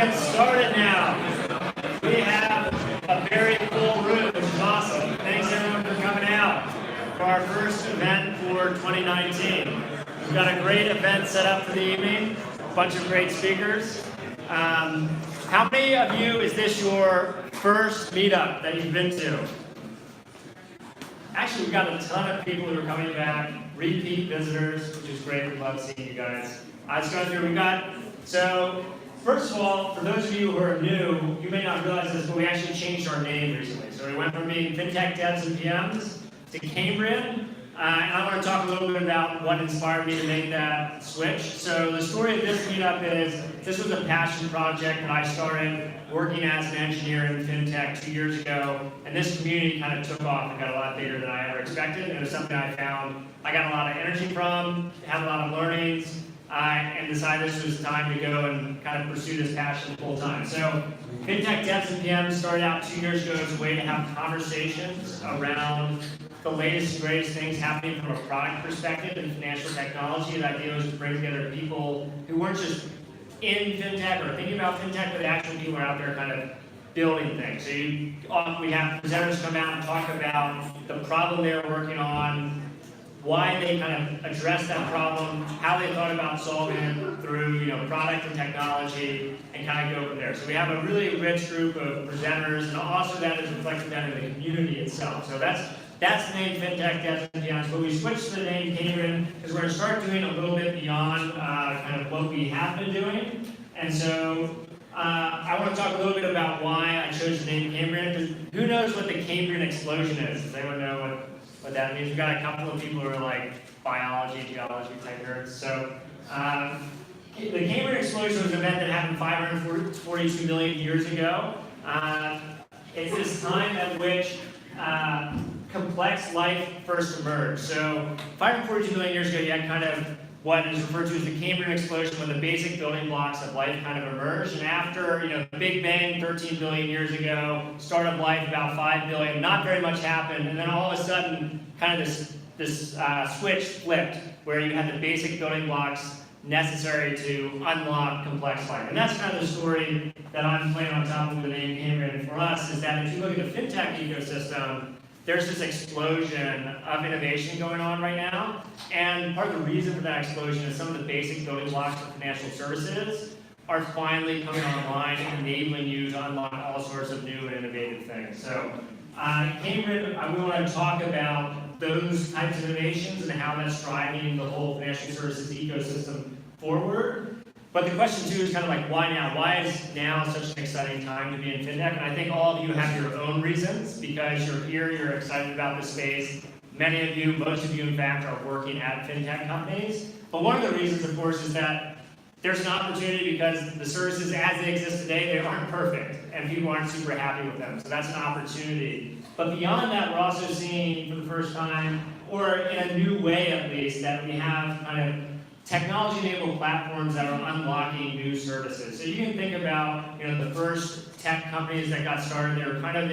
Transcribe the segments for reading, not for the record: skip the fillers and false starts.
get started now. We have a very full room, which is awesome. Thanks everyone for coming out for our first event for 2019. We've got a great event set up for the evening, a bunch of great speakers. How many of you, is this your first meetup that you've been to? Actually, we've got a ton of people who are coming back, repeat visitors, which is great. We love seeing you guys. Let's go through. So first of all, for those of you who are new, you may not realize this, but we actually changed our name recently. So we went from being FinTech Devs and PMs to Cambrian. And I want to talk a little bit about what inspired me to make that switch. So the story of this meetup is, this was a passion project that I started working as an engineer in FinTech 2 years ago. And this community kind of took off and got a lot bigger than I ever expected. And it was something I found I got a lot of energy from, had a lot of learnings, and decided this was time to go and kind of pursue this passion full time. So FinTech Devs and PMs started out 2 years ago as a way to have conversations around the latest and greatest things happening from a product perspective in financial technology. The idea was to bring together people who weren't just in FinTech or thinking about FinTech, but actually people are out there kind of building things. So we have presenters come out and talk about the problem they're working on, why they kind of addressed that problem, how they thought about solving it through product and technology, and kind of go from there. So we have a really rich group of presenters, and also that is reflected down in the community itself. So that's the name FinTech Devs and PMs. But we switched to the name Cambrian because we're going to start doing a little bit beyond kind of what we have been doing. And so I want to talk a little bit about why I chose the name Cambrian. Who knows what the Cambrian explosion is? Does anyone know what that means? We've got a couple of people who are like biology, geology type nerds. So the Cambrian explosion was an event that happened 542 million years ago. It's this time at which complex life first emerged. So 542 million years ago, you had kind of what is referred to as the Cambrian explosion, when the basic building blocks of life kind of emerged. And after the Big Bang 13 billion years ago, start of life about 5 billion, not very much happened. And then all of a sudden, kind of this switch flipped, where you had the basic building blocks necessary to unlock complex life. And that's kind of the story that I'm playing on top of the name Cambrian for us, is that if you look at the FinTech ecosystem, there's this explosion of innovation going on right now. And part of the reason for that explosion is some of the basic building blocks of financial services are finally coming online, enabling you to unlock all sorts of new and innovative things. So Cambrian, we want to talk about those types of innovations and how that's driving the whole financial services ecosystem forward. But the question too is kind of like, why now? Why is now such an exciting time to be in FinTech? And I think all of you have your own reasons, because you're here, you're excited about the space. Many of you, most of you in fact, are working at FinTech companies. But one of the reasons, of course, is that there's an opportunity because the services as they exist today, they aren't perfect, and people aren't super happy with them. So that's an opportunity. But beyond that, we're also seeing for the first time, or in a new way at least, that we have kind of technology-enabled platforms that are unlocking new services. So you can think about the first tech companies that got started. They were kind of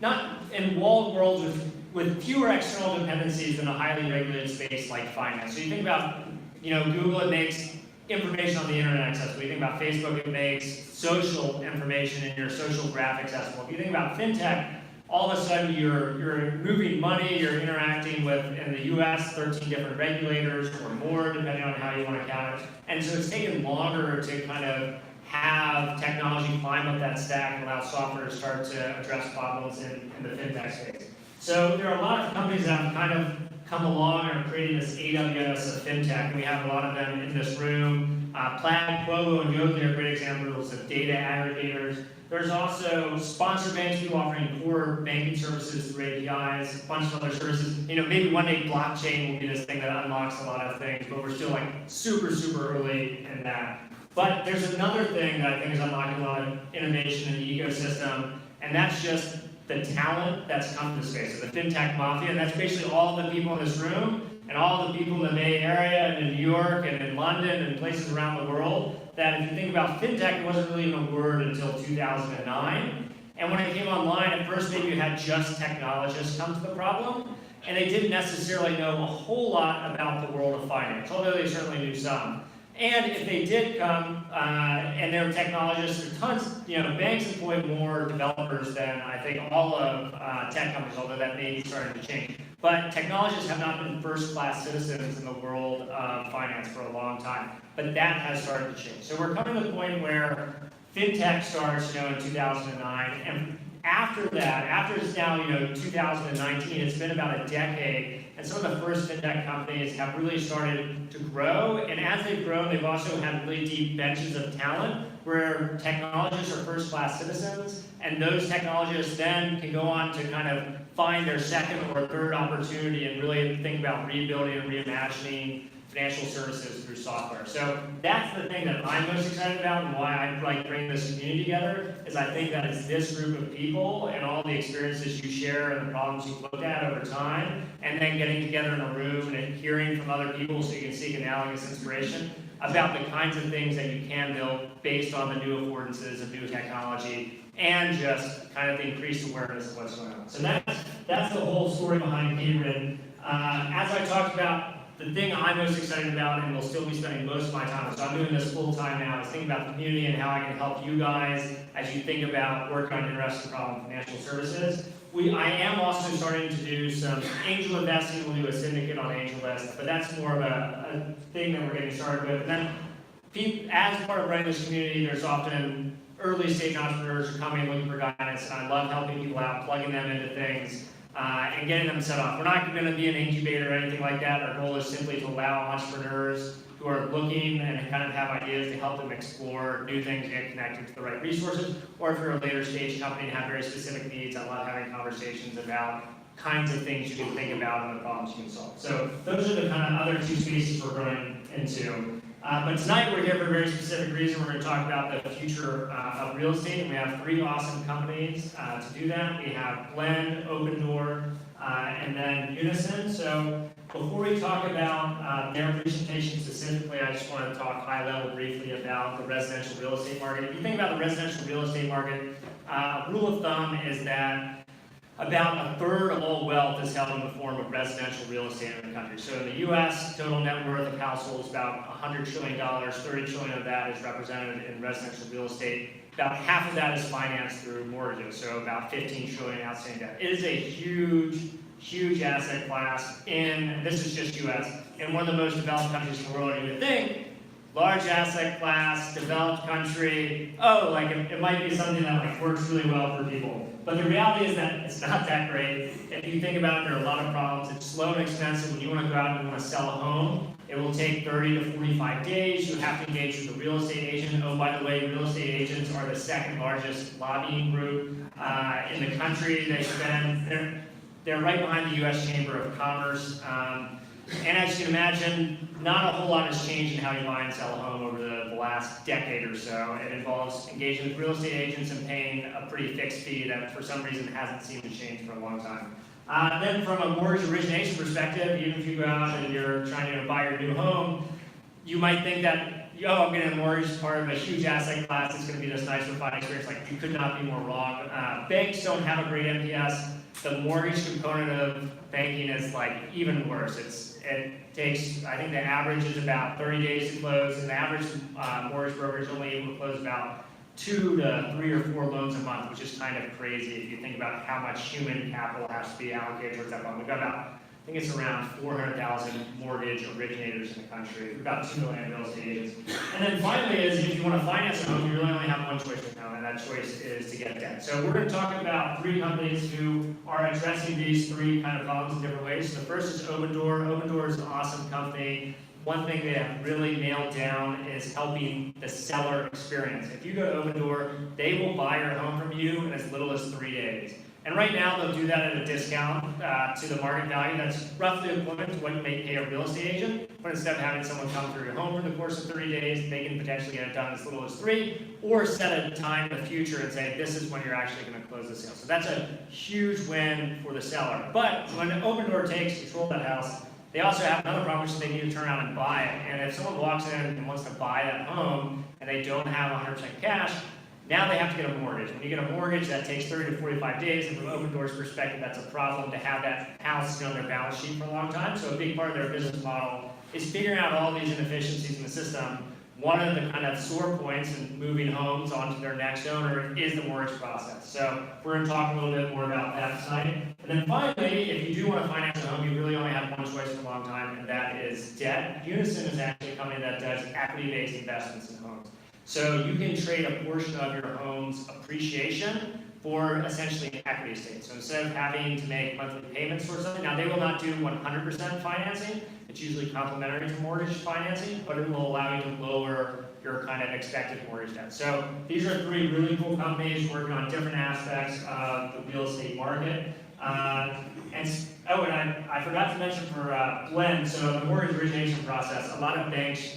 not in walled worlds with fewer external dependencies than a highly regulated space like finance. So you think about Google, it makes information on the internet accessible. You think about Facebook, it makes social information in your social graph accessible. If you think about FinTech, all of a sudden you're moving money, you're interacting with, in the US, 13 different regulators or more, depending on how you want to count it. And so it's taken longer to kind of have technology climb up that stack and allow software to start to address problems in the FinTech space. So there are a lot of companies that have kind of come along and are creating this AWS of FinTech. We have a lot of them in this room. Plaid, Quovo, and Yodlee are great examples of data aggregators. There's also sponsor banks, people offering core banking services through APIs, a bunch of other services. Maybe one day blockchain will be this thing that unlocks a lot of things, but we're still like super, super early in that. But there's another thing that I think is unlocking a lot of innovation in the ecosystem, and that's just the talent that's come to the space. So the FinTech mafia, and that's basically all the people in this room and all the people in the Bay Area and in New York and in London and places around the world, that if you think about FinTech, it wasn't really even a word until 2009. And when it came online, at first maybe you had just technologists come to the problem, and they didn't necessarily know a whole lot about the world of finance, although they certainly knew some. And if they did come, and they were technologists, there are tons, banks employ more developers than I think all of tech companies, although that may be starting to change. But technologists have not been first-class citizens in the world of finance for a long time. But that has started to change. So we're coming to the point where fintech starts, in 2009, and after that, after it's now, 2019, it's been about a decade, and some of the first fintech companies have really started to grow, and as they've grown, they've also had really deep benches of talent, where technologists are first-class citizens, and those technologists then can go on to kind of find their second or third opportunity and really think about rebuilding and reimagining financial services through software. So that's the thing that I'm most excited about, and why I like bringing this community together, is I think that it's this group of people and all the experiences you share and the problems you've looked at over time, and then getting together in a room and hearing from other people so you can seek analogous inspiration about the kinds of things that you can build based on the new affordances of new technology and just kind of the increased awareness of what's going on. So that's the whole story behind Keyrin. As I talked about, the thing I'm most excited about, and will still be spending most of my time, so I'm doing this full time now, is thinking about the community and how I can help you guys as you think about working on interesting problem financial services. I am also starting to do some angel investing. We'll do a syndicate on AngelList, but that's more of a thing that we're getting started with. And then, as part of running this community, there's often early stage entrepreneurs who come in looking for guidance, and I love helping people out, plugging them into things, and getting them set off. We're not going to be an incubator or anything like that. Our goal is simply to allow entrepreneurs who are looking and kind of have ideas to help them explore new things and get connected to the right resources. Or if you're a later stage company and have very specific needs, I love having conversations about kinds of things you can think about and the problems you can solve. So those are the kind of other two spaces we're growing into. But tonight we're here for a very specific reason. We're going to talk about the future of real estate, and we have three awesome companies to do that. We have Blend, Opendoor, and then Unison. So before we talk about their presentation specifically, I just want to talk high level briefly about the residential real estate market. If you think about the residential real estate market, rule of thumb is that about a third of all wealth is held in the form of residential real estate in the country. So in the U.S., total net worth of households is about $100 trillion. $30 trillion of that is represented in residential real estate. About half of that is financed through mortgages, so about $15 trillion outstanding debt. It is a huge, huge asset class, and this is just U.S., in one of the most developed countries in the world. You would think, large asset class, developed country, it might be something that works really well for people. But the reality is that it's not that great. If you think about it, there are a lot of problems. It's slow and expensive. When you want to go out and you want to sell a home, it will take 30 to 45 days. You have to engage with a real estate agent. Oh, by the way, real estate agents are the second largest lobbying group in the country. They're right behind the U.S. Chamber of Commerce. And as you can imagine, not a whole lot has changed in how you buy and sell a home over the last decade or so. It involves engaging with real estate agents and paying a pretty fixed fee that for some reason hasn't seemed to change for a long time. Then from a mortgage origination perspective, even if you go out and you're trying to buy your new home, you might think that, I'm getting a mortgage as part of a huge asset class. It's going to be this nice refined experience. You could not be more wrong. Banks don't have a great NPS. The mortgage component of banking is even worse. It takes, I think the average is about 30 days to close, and the average mortgage broker is only able to close about 2 to 3 or 4 loans a month, which is kind of crazy if you think about how much human capital has to be allocated towards that loan. We've got about, I think it's around 400,000 mortgage originators in the country, about 2 million real estate agents. And then finally is, if you want to finance a home, you really only have one choice right now, and that choice is to get debt. So we're going to talk about 3 companies who are addressing these 3 kind of problems in different ways. So the first is Opendoor. Opendoor is an awesome company. One thing they have really nailed down is helping the seller experience. If you go to Opendoor, they will buy your home from you in as little as 3 days. And right now, they'll do that at a discount to the market value that's roughly equivalent to what you may pay a real estate agent. But instead of having someone come through your home in the course of 30 days, they can potentially get it done as little as 3, or set a time in the future and say, this is when you're actually going to close the sale. So that's a huge win for the seller. But when Opendoor takes control of that house, they also have another problem, which is they need to turn around and buy it. And if someone walks in and wants to buy that home, and they don't have 100% cash, now they have to get a mortgage. When you get a mortgage, that takes 30 to 45 days, and from Opendoor's perspective, that's a problem to have that house on their balance sheet for a long time. So a big part of their business model is figuring out all these inefficiencies in the system one of the kind of sore points in moving homes onto their next owner is the mortgage process. So we're going to talk a little bit more about that tonight. And then finally, if you do want to finance a home, you really only have one choice for a long time, and that is debt. Unison is actually a company that does equity-based investments in homes. So you can trade a portion of your home's appreciation for essentially an equity estate. So instead of having to make monthly payments or something, now they will not do 100% financing. It's usually complementary to mortgage financing, but it will allow you to lower your kind of expected mortgage debt. So these are three really cool companies working on different aspects of the real estate market. And I forgot to mention for Blend, so the mortgage origination process, a lot of banks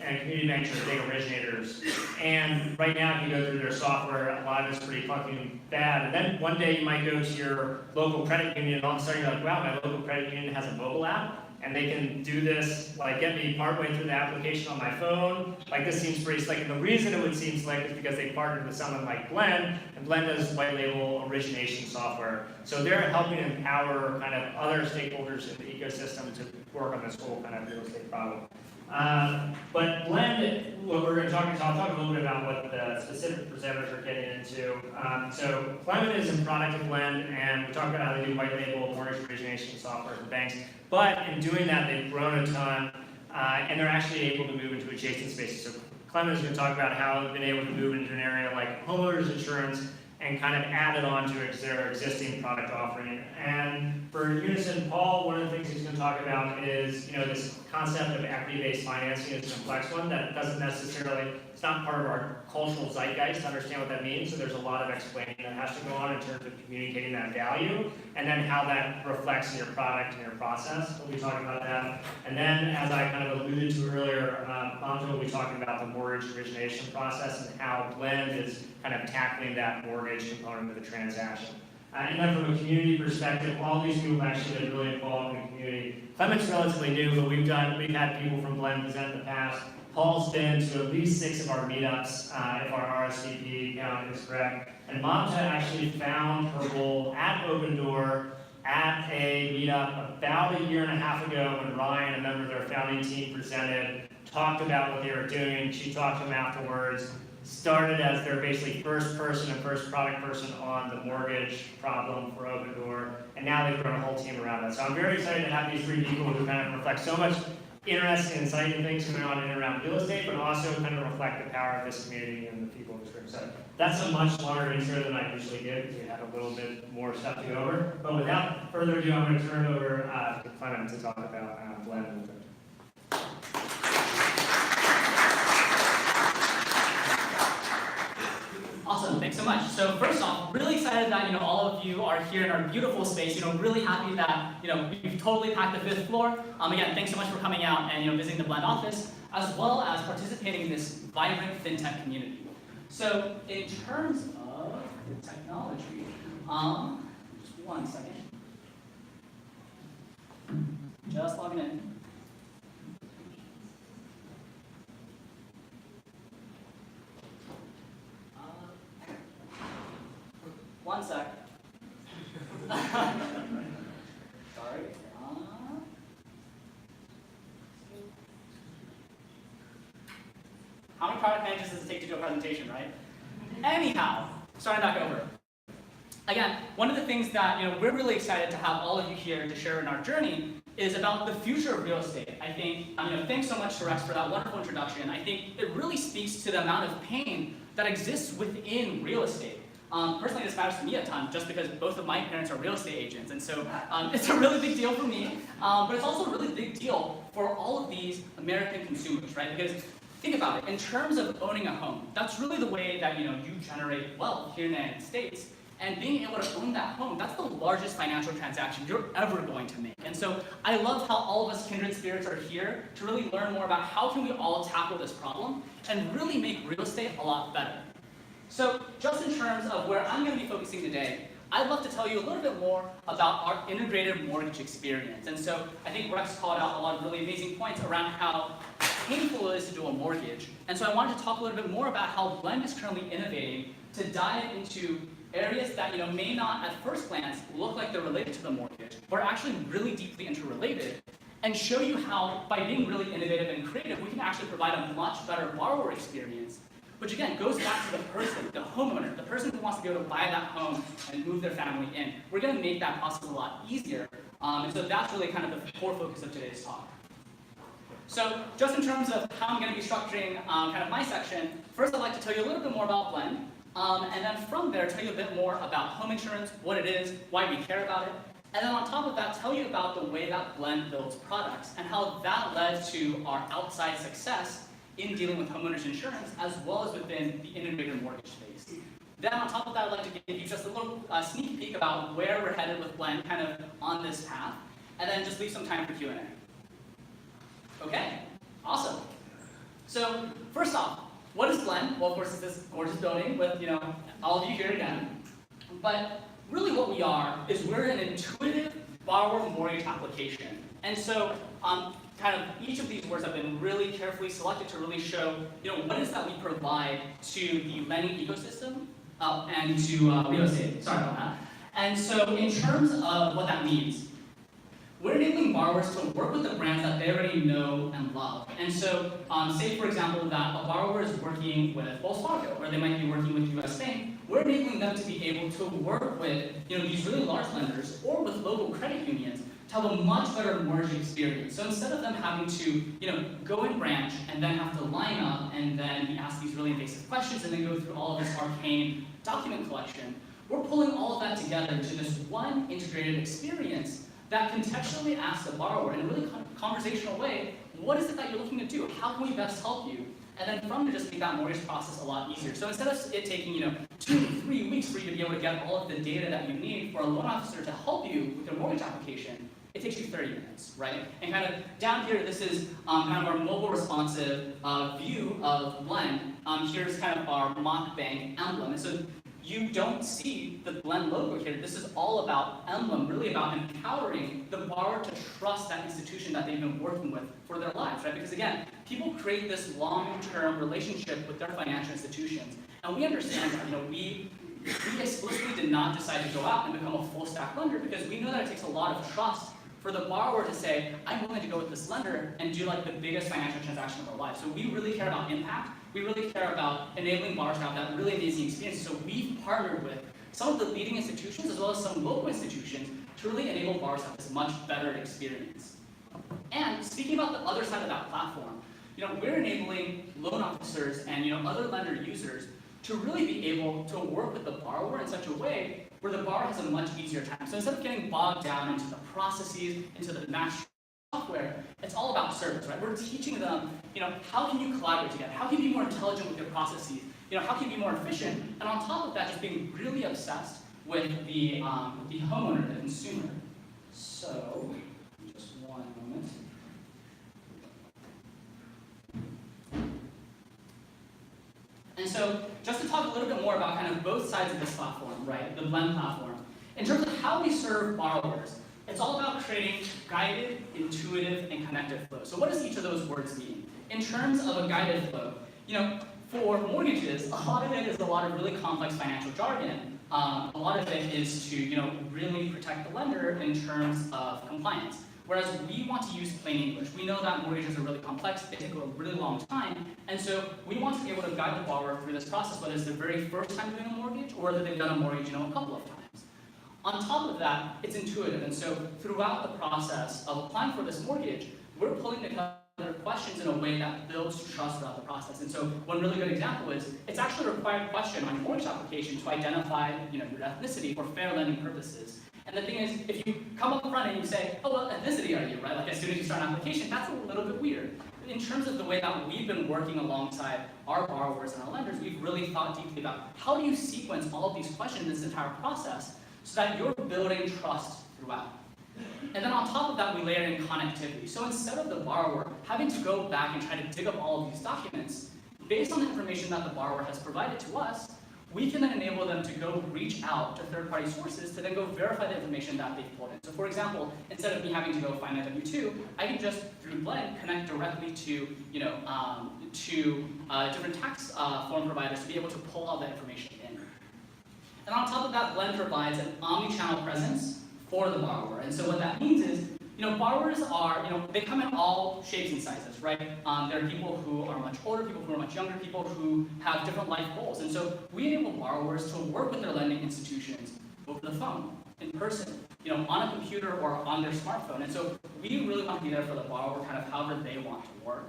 and community banks are big originators. And right now, if you go through their software, a lot of it's pretty fucking bad. And then one day you might go to your local credit union and all of a sudden you're like, wow, my local credit union has a mobile app. And they can do this, like get me partway through the application on my phone. Like this seems pretty slick. And the reason it would seem slick is because they partnered with someone like Blend, and Blend does white label origination software. So they're helping empower kind of other stakeholders in the ecosystem to work on this whole kind of real estate problem. But Blend, what we're going to talk about, I'll talk a little bit about what the specific presenters are getting into. So Clement is in product of Blend, and we talk about how they do white label mortgage origination software for banks. But in doing that, they've grown a ton, and they're actually able to move into adjacent spaces. So Clement is going to talk about how they've been able to move into an area like homeowners insurance and kind of add it on to their existing product offering. And for Unison, Paul, one of the things he's going to talk about is, this concept of equity-based financing is a complex one that doesn't necessarily, it's not part of our cultural zeitgeist to understand what that means, so there's a lot of explaining that has to go on in terms of communicating that value, and then how that reflects in your product and your process. We'll be talking about that. And then, as I kind of alluded to earlier, Anto will be talking about the mortgage origination process and how Blend is kind of tackling that mortgage component of the transaction. And then from a community perspective, all these people have actually been really involved in the community. Clement's relatively new, but we've had people from Blend present in the past. Paul's been to at least 6 of our meetups, if our RSVP count is correct. And Mamta actually found her role at Opendoor at a meetup about a year and a half ago when Ryan, a member of their founding team, presented, talked about what they were doing. She talked to him afterwards. Started as their basically first person and first product person on the mortgage problem for Opendoor, and now they've grown a whole team around it. So I'm very excited to have these 3 people who kind of reflect so much interesting, exciting things going on in and around real estate, but also kind of reflect the power of this community and the people in this room. So that's a much longer intro than I usually give, because we had a little bit more stuff to go over. But without further ado, I'm going to turn it over to Clement to talk about Blend. Awesome, thanks so much. So first off, really excited that all of you are here in our beautiful space. Really happy that we've totally packed the 5th floor. Again, thanks so much for coming out and visiting the Blend office, as well as participating in this vibrant fintech community. So in terms of the technology, just one second. Just logging in. One sec. Sorry. How many product managers does it take to do a presentation, right? Anyhow, starting back over. Again, one of the things that we're really excited to have all of you here to share in our journey is about the future of real estate. I think, thanks so much to Rex for that wonderful introduction. I think it really speaks to the amount of pain that exists within real estate. Personally, this matters to me a ton, just because both of my parents are real estate agents, and so it's a really big deal for me, but it's also a really big deal for all of these American consumers, right? Because think about it, in terms of owning a home, that's really the way that you generate wealth here in the United States, and being able to own that home, that's the largest financial transaction you're ever going to make. And so I love how all of us kindred spirits are here to really learn more about how can we all tackle this problem and really make real estate a lot better. So just in terms of where I'm going to be focusing today, I'd love to tell you a little bit more about our integrated mortgage experience. And so I think Rex called out a lot of really amazing points around how painful it is to do a mortgage. And so I wanted to talk a little bit more about how Blend is currently innovating to dive into areas that may not at first glance look like they're related to the mortgage, but are actually really deeply interrelated, and show you how, by being really innovative and creative, we can actually provide a much better borrower experience, which again goes back to the person, the homeowner, the person who wants to be able to buy that home and move their family in. We're going to make that process a lot easier, and so that's really kind of the core focus of today's talk. So just in terms of how I'm going to be structuring kind of my section, first I'd like to tell you a little bit more about Blend, and then from there tell you a bit more about home insurance, what it is, why we care about it, and then on top of that tell you about the way that Blend builds products and how that led to our outside success in dealing with homeowners insurance as well as within the integrated mortgage space. Then on top of that I'd like to give you just a little sneak peek about where we're headed with Blend kind of on this path, and then just leave some time for Q&A. Okay, awesome. So first off, what is Blend? Well, of course, it's this gorgeous building with all of you here again. But really, what we are is we're an intuitive borrower mortgage application. And so, kind of each of these words have been really carefully selected to really show, what is that we provide to the lending ecosystem and to real estate. Sorry about that. And so, in terms of what that means. We're enabling borrowers to work with the brands that they already know and love. And so, say for example that a borrower is working with Wells Fargo, or they might be working with US Bank, we're enabling them to be able to work with these really large lenders, or with local credit unions, to have a much better mortgage experience. So instead of them having to go in branch, and then have to line up, and then be asked these really invasive questions, and then go through all of this arcane document collection, we're pulling all of that together into this one integrated experience that contextually asks the borrower in a really conversational way, what is it that you're looking to do? How can we best help you? And then from there, just make that mortgage process a lot easier. So instead of it taking 2 to 3 weeks for you to be able to get all of the data that you need for a loan officer to help you with your mortgage application, it takes you 30 minutes, right? And kind of down here, this is kind of our mobile responsive view of Blend. Here's kind of our mock bank emblem. And so you don't see the Blend logo here. This is all about emblem, really about empowering the borrower to trust that institution that they've been working with for their lives, right? Because again, people create this long-term relationship with their financial institutions. And we understand that, we explicitly did not decide to go out and become a full-stack lender because we know that it takes a lot of trust for the borrower to say, I'm willing to go with this lender and do the biggest financial transaction of their life. So we really care about impact. We really care about enabling borrowers to have that really amazing experience. So we've partnered with some of the leading institutions as well as some local institutions to really enable borrowers to have this much better experience. And speaking about the other side of that platform, we're enabling loan officers and other lender users to really be able to work with the borrower in such a way where the borrower has a much easier time. So instead of getting bogged down into the processes, into the master software, it's all about service, right? We're teaching them, how can you collaborate together? How can you be more intelligent with your processes? How can you be more efficient? And on top of that, just being really obsessed with the homeowner, the consumer. So, just one moment. And so, just to talk a little bit more about kind of both sides of this platform, right, the Blend platform, in terms of how we serve borrowers, it's all about creating guided, intuitive, and connected flow. So what does each of those words mean? In terms of a guided flow, for mortgages, a lot of it is a lot of really complex financial jargon. A lot of it is to, really protect the lender in terms of compliance. Whereas we want to use plain English. We know that mortgages are really complex, they take a really long time, and so we want to be able to guide the borrower through this process, whether it's their very first time doing a mortgage or whether they've done a mortgage, a couple of times. On top of that, it's intuitive, and so throughout the process of applying for this mortgage, we're pulling together questions in a way that builds trust throughout the process. And so one really good example is, it's actually a required question on your mortgage application to identify your ethnicity for fair lending purposes. And the thing is, if you come up front and you say, oh, what ethnicity are you, right? As soon as you start an application, that's a little bit weird. In terms of the way that we've been working alongside our borrowers and our lenders, we've really thought deeply about how do you sequence all of these questions in this entire process so that you're building trust throughout. And then on top of that, we layer in connectivity. So instead of the borrower having to go back and try to dig up all of these documents, based on the information that the borrower has provided to us, we can then enable them to go reach out to third-party sources to then go verify the information that they've pulled in. So for example, instead of me having to go find my W-2, I can just, through Blend, connect directly to, different tax form providers to be able to pull all that information in. And on top of that, Blend provides an omni-channel presence for the borrower. And so what that means is, Borrowers are, they come in all shapes and sizes, right? There are people who are much older, people who are much younger, people who have different life goals. And so we enable borrowers to work with their lending institutions over the phone, in person, on a computer or on their smartphone. And so we really want to be there for the borrower, kind of however they want to work.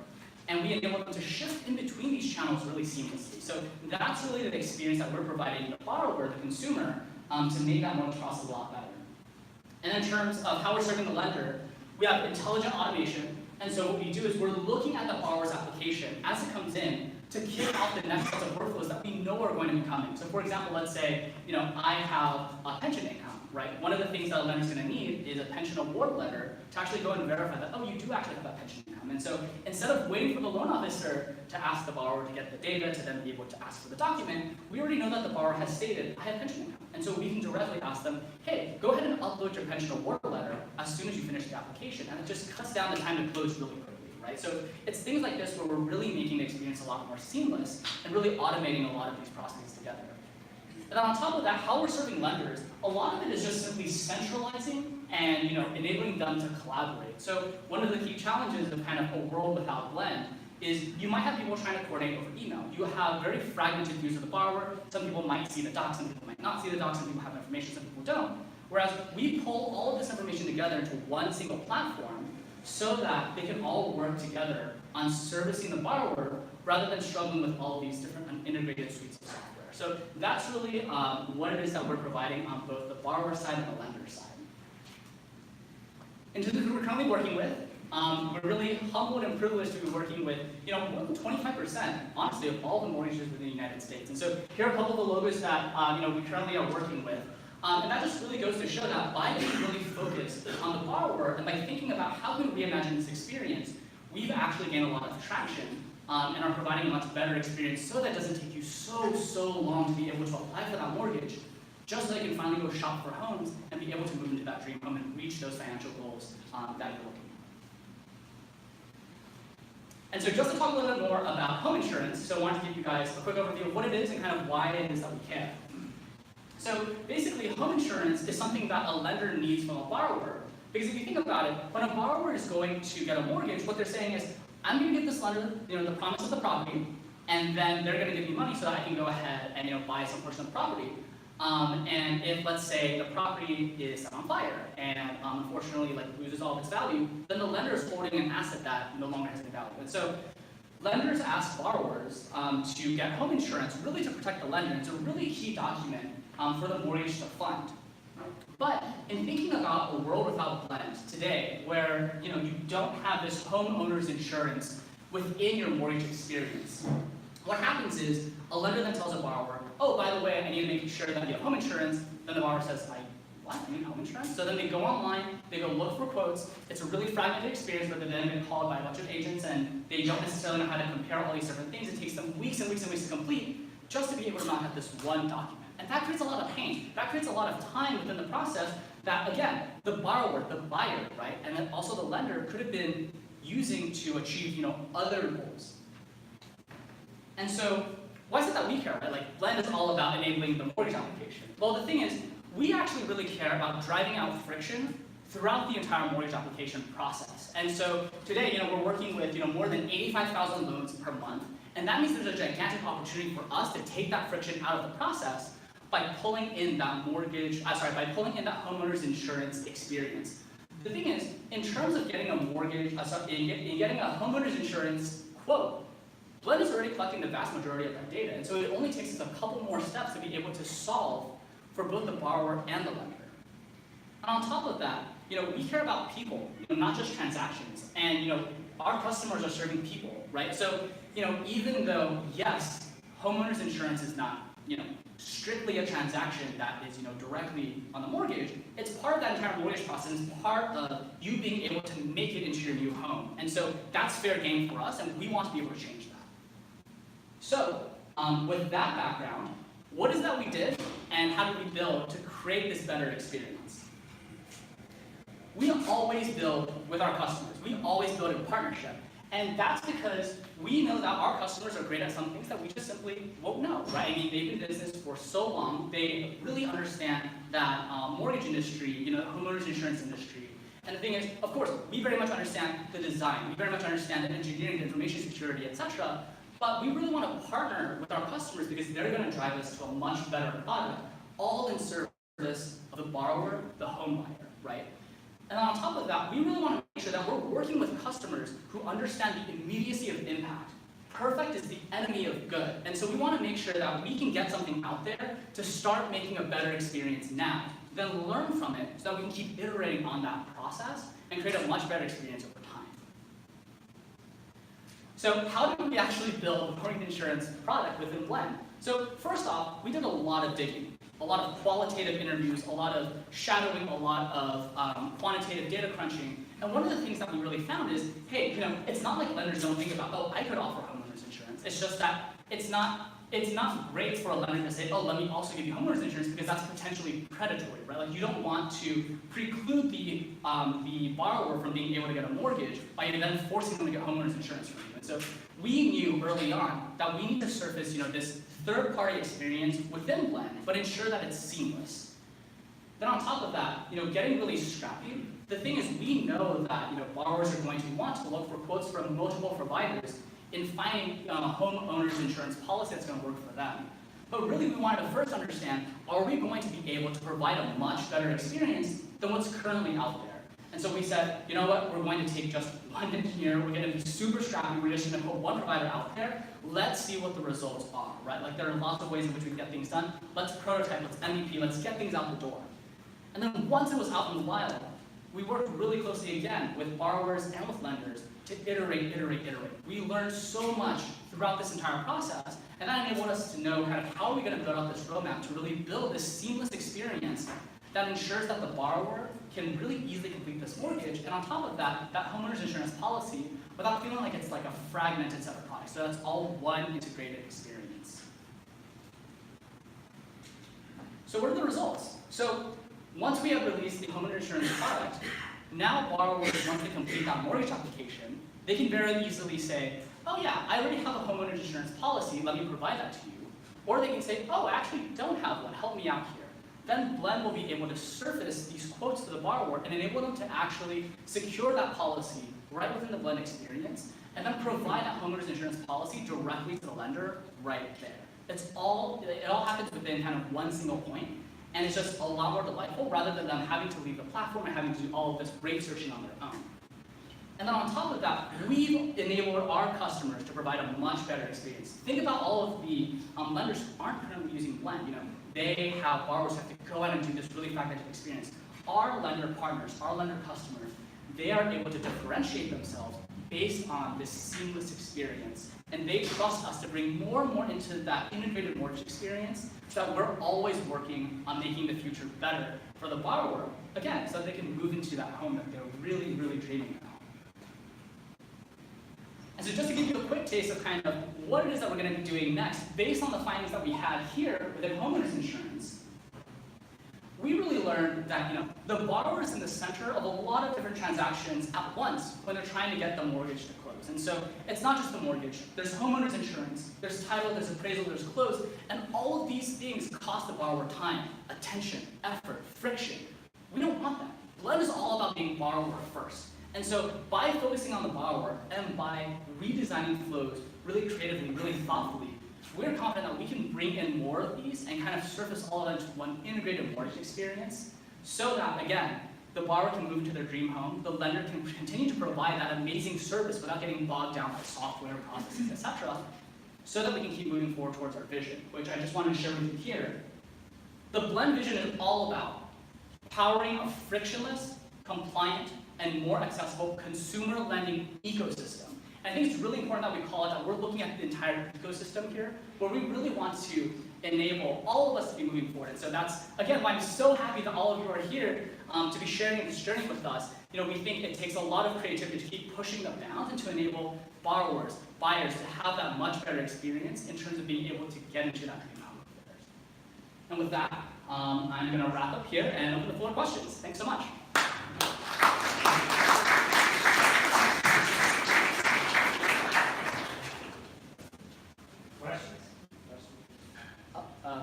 And we enable them to shift in between these channels really seamlessly. So that's really the experience that we're providing the borrower, the consumer, to make that mortgage process a lot better. And in terms of how we're serving the lender, we have intelligent automation. And so what we do is we're looking at the borrower's application as it comes in to kick off the next sets of workflows that we know are going to be coming. So for example, let's say, I have a pension income, right? One of the things that a lender's going to need is a pension award letter to actually go and verify that, oh, you do actually have that pension income. And so instead of waiting for the loan officer to ask the borrower to get the data to then be able to ask for the document, we already know that the borrower has stated, I have pension income. And so we can directly ask them, hey, go ahead and upload your pension award letter as soon as you finish the application. And it just cuts down the time to close really quickly. Right? So it's things like this where we're really making the experience a lot more seamless and really automating a lot of these processes together. And then on top of that, how we're serving lenders, a lot of it is just simply centralizing and enabling them to collaborate. So one of the key challenges of kind of a world without Blend is you might have people trying to coordinate over email. You have very fragmented views of the borrower. Some people might see the docs, some people might not see the docs, some people have information, some people don't. Whereas we pull all of this information together into one single platform so that they can all work together on servicing the borrower rather than struggling with all of these different integrated suites of software. So that's really what it is that we're providing on both the borrower side and the lender side. In terms of who we're currently working with, we're really humbled and privileged to be working with more than 25%, honestly, of all the mortgages within the United States. And so here are a couple of the logos that we currently are working with. And that just really goes to show that by being really focused on the borrower and by thinking about how can we reimagine this experience, we've actually gained a lot of traction and are providing a much better experience so that it doesn't take you so long to be able to apply for that mortgage, just so that you can finally go shop for homes and be able to move into that dream home and reach those financial goals that you're looking for. And so just to talk a little bit more about home insurance, so I wanted to give you guys a quick overview of what it is and kind of why it is that we care. So basically, home insurance is something that a lender needs from a borrower. Because if you think about it, when a borrower is going to get a mortgage, what they're saying is, I'm going to give this lender the promise of the property, and then they're going to give me money so that I can go ahead and buy some portion of the property. And if, let's say, the property is set on fire and unfortunately loses all of its value, then the lender is holding an asset that no longer has any value. And so lenders ask borrowers to get home insurance really to protect the lender. It's a really key document for the mortgage to fund. But in thinking about a world without Blend today, where you don't have this homeowner's insurance within your mortgage experience, what happens is a lender then tells a borrower, oh, by the way, I need to make sure that you have home insurance. Then the borrower says, what? I need home insurance? So then they go online, they go look for quotes. It's a really fragmented experience where they then get called by a bunch of agents and they don't necessarily know how to compare all these different things. It takes them weeks and weeks and weeks to complete just to be able to not have this one document. And that creates a lot of pain. That creates a lot of time within the process that, again, the borrower, the buyer, right, and then also the lender could have been using to achieve, other goals. And so, why is it that we care, right? Blend is all about enabling the mortgage application. Well, the thing is, we actually really care about driving out friction throughout the entire mortgage application process. And so today, we're working with, more than 85,000 loans per month. And that means there's a gigantic opportunity for us to take that friction out of the process by pulling in that homeowner's insurance experience. The thing is, in terms of getting a mortgage, getting a homeowner's insurance quote, Blend is already collecting the vast majority of that data, and so it only takes us a couple more steps to be able to solve for both the borrower and the lender. And on top of that, we care about people, not just transactions, and our customers are serving people, right? So, even though, yes, homeowner's insurance is not, strictly a transaction that is, directly on the mortgage, it's part of that entire mortgage process, it's part of you being able to make it into your new home. And so that's fair game for us, and we want to be able to change that. So, with that background, what is that we did, and how did we build to create this better experience? We always build with our customers. We always build in partnership. And that's because we know that our customers are great at some things that we just simply won't know, right? I mean, they've been in business for so long, they really understand that mortgage industry, the homeowners insurance industry, And the thing is, of course, we very much understand the design, we very much understand the engineering, the information security, etc. But we really want to partner with our customers because they're going to drive us to a much better product, all in service of the borrower, the home buyer, right? And on top of that, we really want to make sure that we're working with customers who understand the immediacy of impact. Perfect is the enemy of good. And so we want to make sure that we can get something out there to start making a better experience now, then learn from it so that we can keep iterating on that process and create a much better experience over time. So how did we actually build a mortgage insurance product within Blend? So first off, we did a lot of digging, a lot of qualitative interviews, a lot of shadowing, a lot of quantitative data crunching. And one of the things that we really found is, hey, it's not like lenders don't think about, oh, I could offer homeowners insurance. It's just that it's not great for a lender to say, oh, let me also give you homeowners insurance because that's potentially predatory, right? Like you don't want to preclude the borrower from being able to get a mortgage by then forcing them to get homeowners insurance from you. And so we knew early on that we need to surface, this third-party experience within Blend, but ensure that it's seamless. Then on top of that, getting really scrappy. The thing is, we know that borrowers are going to want to look for quotes from multiple providers in finding a homeowner's insurance policy that's going to work for them. But really, we wanted to first understand: are we going to be able to provide a much better experience than what's currently out there? And so we said, you know what? We're going to take just one engineer. We're going to be super scrappy. We're just going to put one provider out there. Let's see what the results are, right? Like there are lots of ways in which we can get things done. Let's prototype. Let's MVP. Let's get things out the door. And then once it was out in the wild, we worked really closely again with borrowers and with lenders to iterate. We learned so much throughout this entire process, and that enabled us to know kind of how are we going to build out this roadmap to really build this seamless experience that ensures that the borrower can really easily complete this mortgage, and on top of that, that homeowner's insurance policy without feeling like it's like a fragmented set of products. So that's all one integrated experience. So what are the results? So once we have released the homeowner insurance product, now borrowers, once they complete that mortgage application, they can very easily say, oh yeah, I already have a homeowner's insurance policy, let me provide that to you. Or they can say, oh, I actually don't have one, help me out here. Then Blend will be able to surface these quotes to the borrower and enable them to actually secure that policy right within the Blend experience, and then provide that homeowner's insurance policy directly to the lender right there. It all happens within kind of one single point, and it's just a lot more delightful rather than them having to leave the platform and having to do all of this rate searching on their own. And then on top of that, we've enabled our customers to provide a much better experience. Think about all of the lenders who aren't currently using Blend. They have borrowers have to go out and do this really fragmented experience. Our lender partners, our lender customers, they are able to differentiate themselves based on this seamless experience. And they trust us to bring more and more into that integrated mortgage experience so that we're always working on making the future better for the borrower, again, so that they can move into that home that they're really, really dreaming about. And so just to give you a quick taste of kind of what it is that we're going to be doing next, based on the findings that we had here within homeowners insurance, we really learned that the borrower is in the center of a lot of different transactions at once when they're trying to get the mortgage to close. And so it's not just the mortgage. There's homeowners insurance, there's title, there's appraisal, there's close, and all of these things cost the borrower time, attention, effort, friction. We don't want that. Blend is all about being borrower first. And so by focusing on the borrower and by redesigning flows really creatively, really thoughtfully, we're confident that we can bring in more of these and kind of surface all of them into one integrated mortgage experience so that, again, the borrower can move into their dream home, the lender can continue to provide that amazing service without getting bogged down by software processes, etc., so that we can keep moving forward towards our vision, which I just wanted to share with you here. The Blend vision is all about powering a frictionless, compliant, and more accessible consumer lending ecosystem. And I think it's really important that we call it that we're looking at the entire ecosystem here, where we really want to enable all of us to be moving forward. And so that's, again, why I'm so happy that all of you are here to be sharing this journey with us. We think it takes a lot of creativity to keep pushing the bounds and to enable borrowers, buyers to have that much better experience in terms of being able to get into that dream home of theirs. And with that, I'm going to wrap up here and open the floor to questions. Thanks so much.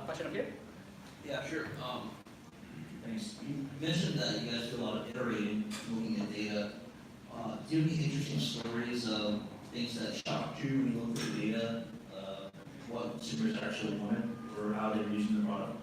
Question up here? Yeah, sure. Thanks. You mentioned that you guys do a lot of iterating, looking Do you have any interesting stories of things that shocked you when you looked at the data, what consumers actually wanted, or how they were using the product?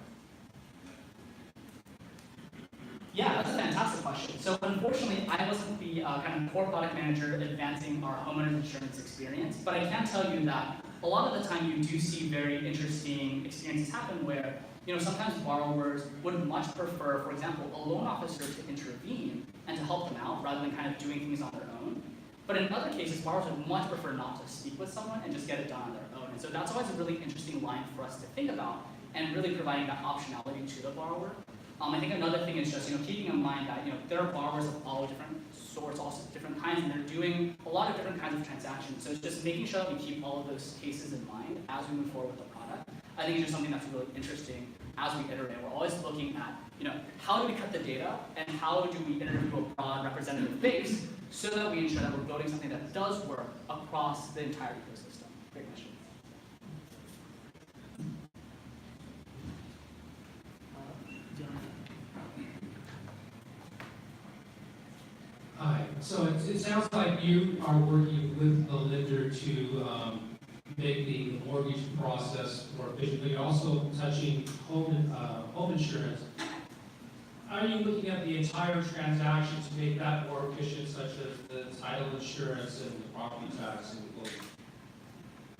Yeah, that's a fantastic question. So unfortunately, I wasn't the kind of core product manager advancing our homeowners insurance experience, but I can tell you that a lot of the time you do see very interesting experiences happen where, sometimes borrowers would much prefer, for example, a loan officer to intervene and to help them out rather than kind of doing things on their own. But in other cases, borrowers would much prefer not to speak with someone and just get it done on their own. And so that's always a really interesting line for us to think about and really providing that optionality to the borrower. I think another thing is just keeping in mind that there are borrowers of all different sorts, also different kinds, and they're doing a lot of different kinds of transactions. So it's just making sure that we keep all of those cases in mind as we move forward with the product. I think it's just something that's really interesting as we iterate. We're always looking at how do we cut the data and how do we interview a broad representative base so that we ensure that we're building something that does work across the entire ecosystem. Great question. Hi. So it sounds like you are working with the lender to make the mortgage process more efficient, but you're also touching home insurance. Are you looking at the entire transaction to make that more efficient, such as the title insurance and the property tax and the closing?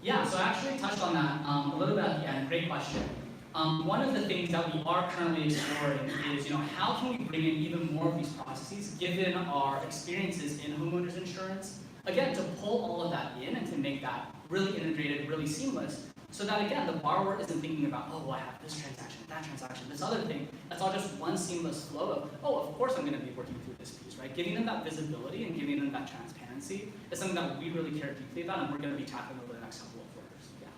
Yeah, so I actually touched on that a little bit at the end. Great question. One of the things that we are currently exploring is, how can we bring in even more of these processes, given our experiences in homeowners insurance, again, to pull all of that in and to make that really integrated, really seamless, so that, again, the borrower isn't thinking about, oh, well, I have this transaction, that transaction, this other thing. That's all just one seamless flow of, oh, of course I'm going to be working through this piece, right? Giving them that visibility and giving them that transparency is something that we really care deeply about, and we're going to be tackling over the next couple of quarters. Yeah.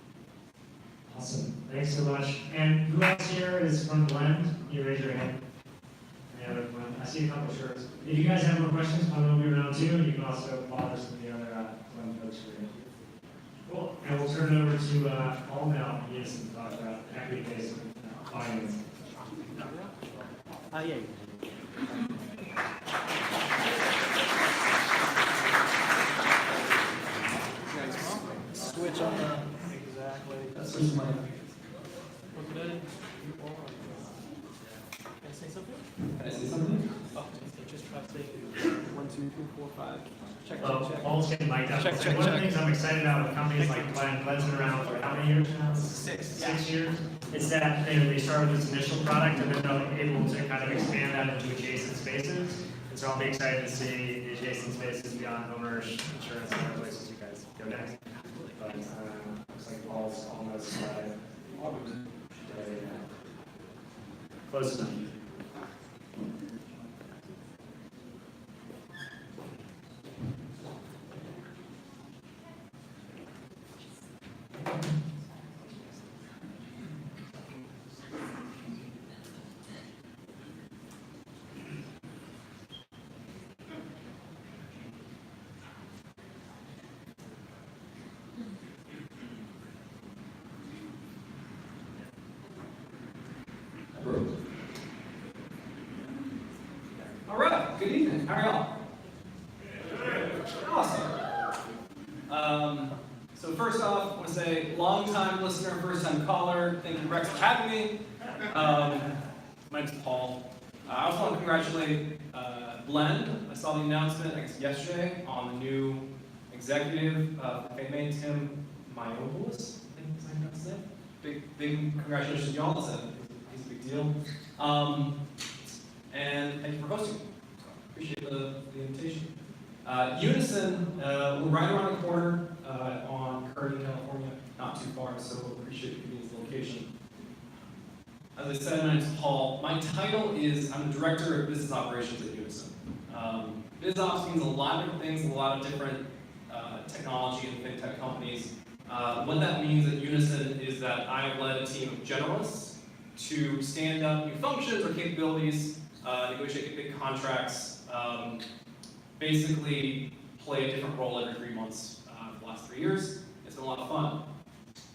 Awesome. Thanks so much. And who else here is from Blend? You raise your hand. Any other Blend? I see a couple shirts. If you guys have more questions, I'm going to be around too. You can also bother some of the other Blend folks who are here. Cool. And we'll turn it over to Paul now, Unison, to talk about equity-based finance. Yeah. Switch on the exactly. That's just my. Look at it. Can I say something? Can I say something? Oh, just try to say 1, 2, 3, 4, 5. Check. Paul's getting mic'd up. Check. One of the things I'm excited about with companies like Blend, Blend's been around for how many years now? 6 years. Is that they start with this initial product and then they're able to kind of expand that into adjacent spaces. And so I'll be excited to see the adjacent spaces beyond homeowners insurance and other places you guys go next. But looks like Paul's almost close enough. All right, good evening. How are y'all? Awesome. So first off, I want to say, long-time listener, first-time caller. Thank you, Rex, for having me. My name's Paul. I also want to congratulate Blend. I saw the announcement, I guess, yesterday on the new executive, they made Tim Mayopoulos. I think is how his name. Big congratulations to y'all. It's a big deal. And thank you for hosting me. Appreciate the invitation. Unison, we're right around the corner on Kearney, California, not too far, so appreciate the convenience location. As I said, my name is Paul. My title is, I'm the Director of Business Operations at Unison. Biz Ops means a lot of different things, a lot of different technology and fintech companies. What that means at Unison is that I have led a team of generalists to stand up new functions or capabilities, negotiate big contracts, basically play a different role every 3 months for the last 3 years. It's been a lot of fun.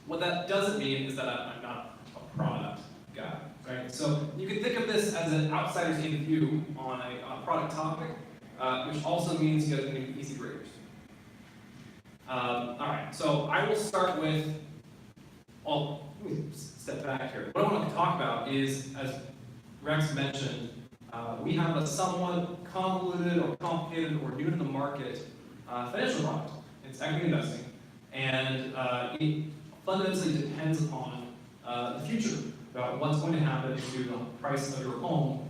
What that doesn't mean is that I'm not a product guy, right? So you can think of this as an outsider's in view on a product topic. which also means you guys are going to be easy graders. All right, so I will start with, let me step back here. What I want to talk about is, as Rex mentioned, we have a somewhat convoluted or complicated or new to the market financial product. It's equity investing, and it fundamentally depends upon the future, about what's going to happen to the price of your home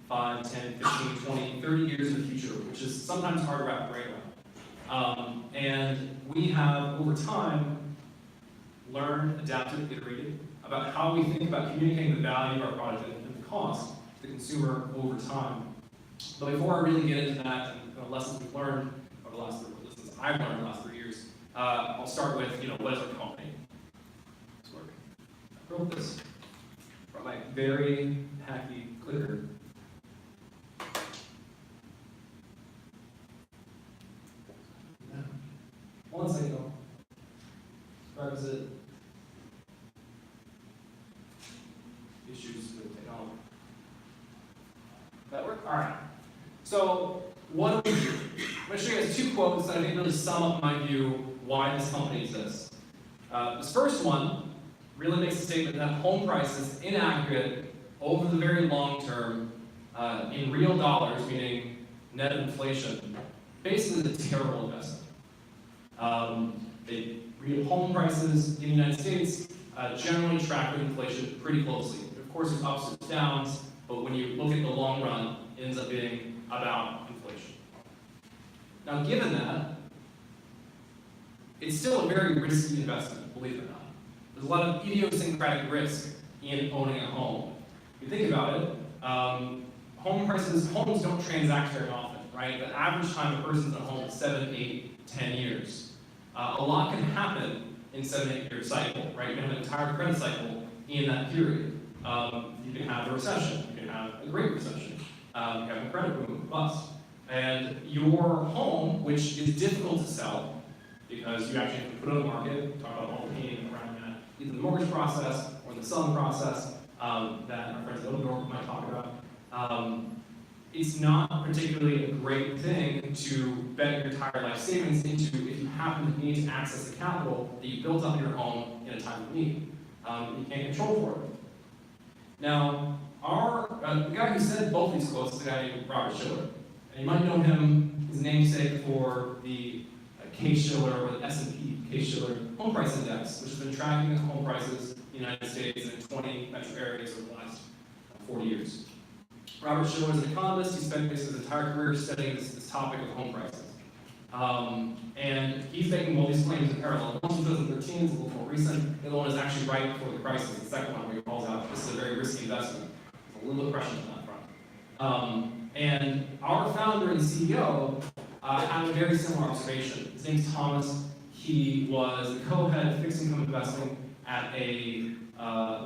5, 10, 15, 20, 30 years in the future, which is sometimes hard to wrap your brain around. And we have, over time, learned, adapted, iterated about how we think about communicating the value of our product and the cost to the consumer over time. But before I really get into that and the lessons we've learned over the last I've learned in the last 3 years, I'll start with, what is our company? I wrote this from my very hacky clicker. One second, though. Requisite issues with technology. That work? All right. So, what do we do? I'm going to show you guys 2 quotes that I think really sum up my view why this company exists. This first one really makes a statement that home prices, in aggregate, over the very long term, in real dollars, meaning net inflation, basically is a terrible investment. Real home prices in the United States generally track with inflation pretty closely. Of course, there's ups and downs, but when you look at the long run, it ends up being about inflation. Now, given that, it's still a very risky investment, believe it or not. There's a lot of idiosyncratic risk in owning a home. If you think about it, homes don't transact very often, right? The average time a person's in a home is 7, 8, 10 years. A lot can happen in 7, 8 year cycle, right? You can have an entire credit cycle in that period. You can have a recession, you can have a great recession, you can have a credit boom, bust. And your home, which is difficult to sell, because you actually have to put it on the market, talk about all the pain around that, either the mortgage process or the selling process that our friends at Opendoor might talk about. It's not particularly a great thing to bet your entire life savings into if you happen to need to access the capital that you built up in your home in a time of need. You can't control for it. Now, the guy who said both these quotes is a guy named Robert Shiller. And you might know him, his namesake for the Case-Shiller or the S&P Case-Shiller Home Price Index, which has been tracking home prices in the United States in 20 metro areas over the last 40 years. Robert Shiller is an economist. He spent his entire career studying this topic of home prices. And he's making all these claims in parallel. One in 2013 is a little more recent. The other one is actually right before the crisis. The second one where he calls out this is a very risky investment. There's a little bit of pressure on that front. And our founder and CEO had a very similar observation. His name's Thomas. He was the co-head of fixed income investing at a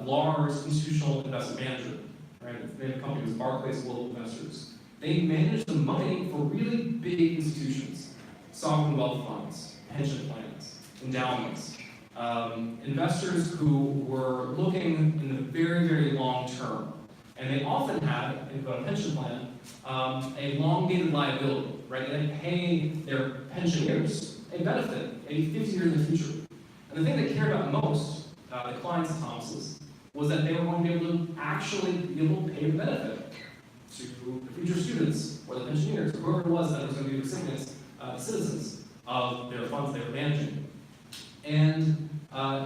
large institutional investment manager. Right? The name of the company was Barclays Global Investors. They managed the money for really big institutions, sovereign wealth funds, pension plans, endowments, investors who were looking in the very, very long term. And they often had, in a pension plan, a long-dated liability, right? They pay their pensioners a benefit, maybe 50 years in the future. And the thing they cared about most, the clients of Thomas's, was that they were going to be able to actually be able to pay the benefit to the future students or the pensioners, or whoever it was that was going to be the recipients, citizens of their funds they were managing. And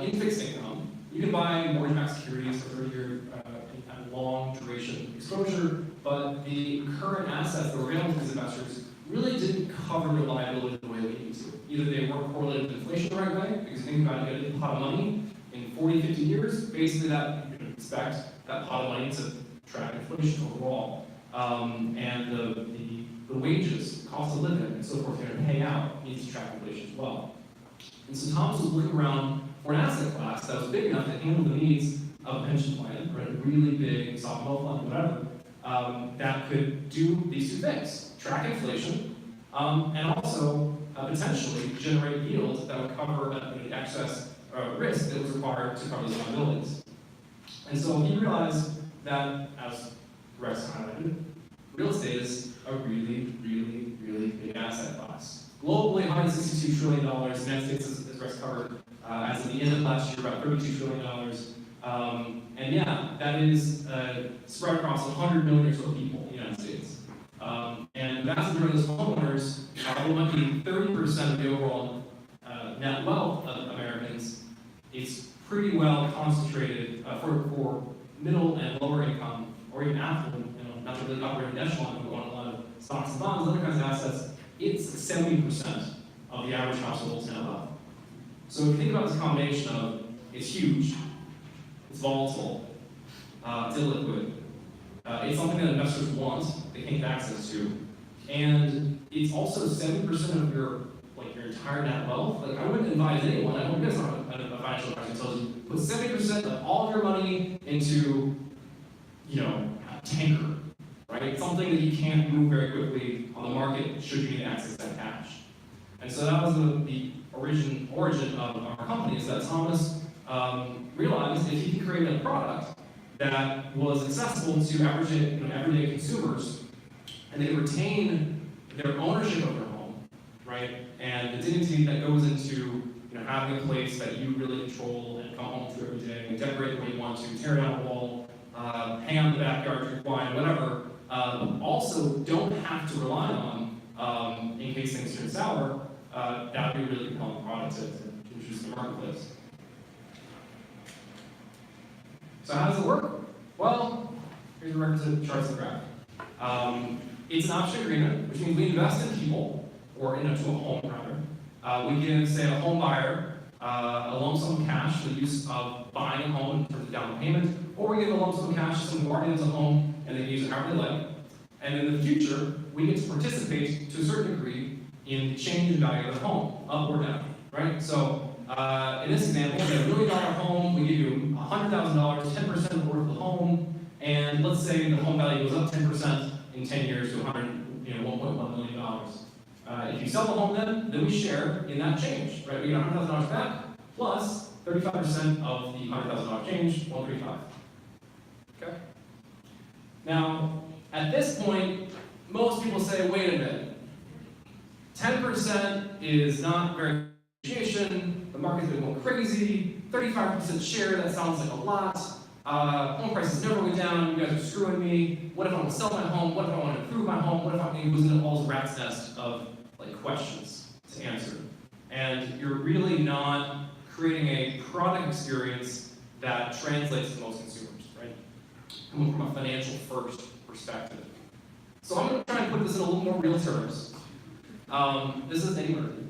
in fixed income, you can buy mortgage-backed securities for 30-year long duration exposure, but the current assets that were available to these investors really didn't cover their liability the way they need to. Either they weren't correlated with inflation the right way, because think about it, you get a pot of money in 40, 50 years, basically that you can expect that pot of money to track inflation overall. And the wages, cost of living, and so forth, they're going to pay out needs to track inflation as well. And so Thomas was looking around for an asset class that was big enough to handle the needs of a pension plan, or a really big sovereign wealth fund, whatever, that could do these 2 things: track inflation, and also potentially generate yields that would cover the excess risk that was required to cover those liabilities. And so he realized that, as Rex highlighted, real estate is a really, really, $32 trillion. The United States, as Rex covered, as of the end of last year, about $32 trillion. And yeah, that is spread across 100 million or so people in the United States. And the vast majority of those homeowners will might be 30% of the overall net wealth of Americans. It's pretty well concentrated for middle and lower income, or even affluent, not to really operate in echelon, but on a lot of stocks and bonds, other kinds of assets. It's 70% of the average household's net wealth. So if you think about this combination of it's huge, it's volatile, it's illiquid, it's something that investors want, they can't get access to, and it's also 70% of your entire net wealth. Like, I wouldn't advise anyone, I hope you guys aren't a financial advisor who tells you, put 70% of all of your money into, a tanker, right? Something that you can't move very quickly on the market should you need access to that cash. And so that was the origin of our company, is that Thomas realized if he could create a product that was accessible to everyday consumers, and they retain their ownership of their home, right? And the dignity that goes into having a place that you really control and come home to every day, and decorate the way you want to, tear down a wall, hang out in the backyard, drink wine, whatever. Also, don't have to rely on in case things turn sour. That would be a really compelling product to introduce to the marketplace. So how does it work? Well, here's a requisite charts and graph. It's an option agreement, which means we invest in people, or into a home rather. We give, say, a home buyer a lump sum of cash for the use of buying a home in terms of down payment, or we give a lump sum of cash to someone who already owns a home and they can use it however they like. And in the future, we get to participate to a certain degree in the change in value of the home, up or down, right? So in this example, we have a $1 million home, we give you $100,000, 10% of the worth of the home, and let's say the home value goes up 10% in 10 years to $1.1 million. If you sell the home then we share in that change, right? We get $100,000 back, plus 35% of the $100,000 change, $135,000. Okay? Now, at this point, most people say, wait a minute, 10% is not very appreciation, the market's been going crazy, 35% share, that sounds like a lot, home prices never go down, you guys are screwing me, what if I want to sell my home, what if I want to improve my home, what if it goes into all this rat's nest of questions to answer. And you're really not creating a product experience that translates to most consumers, right? Coming from a financial first perspective. So I'm going to try and put this in a little more real terms. This is Eddie Murphy.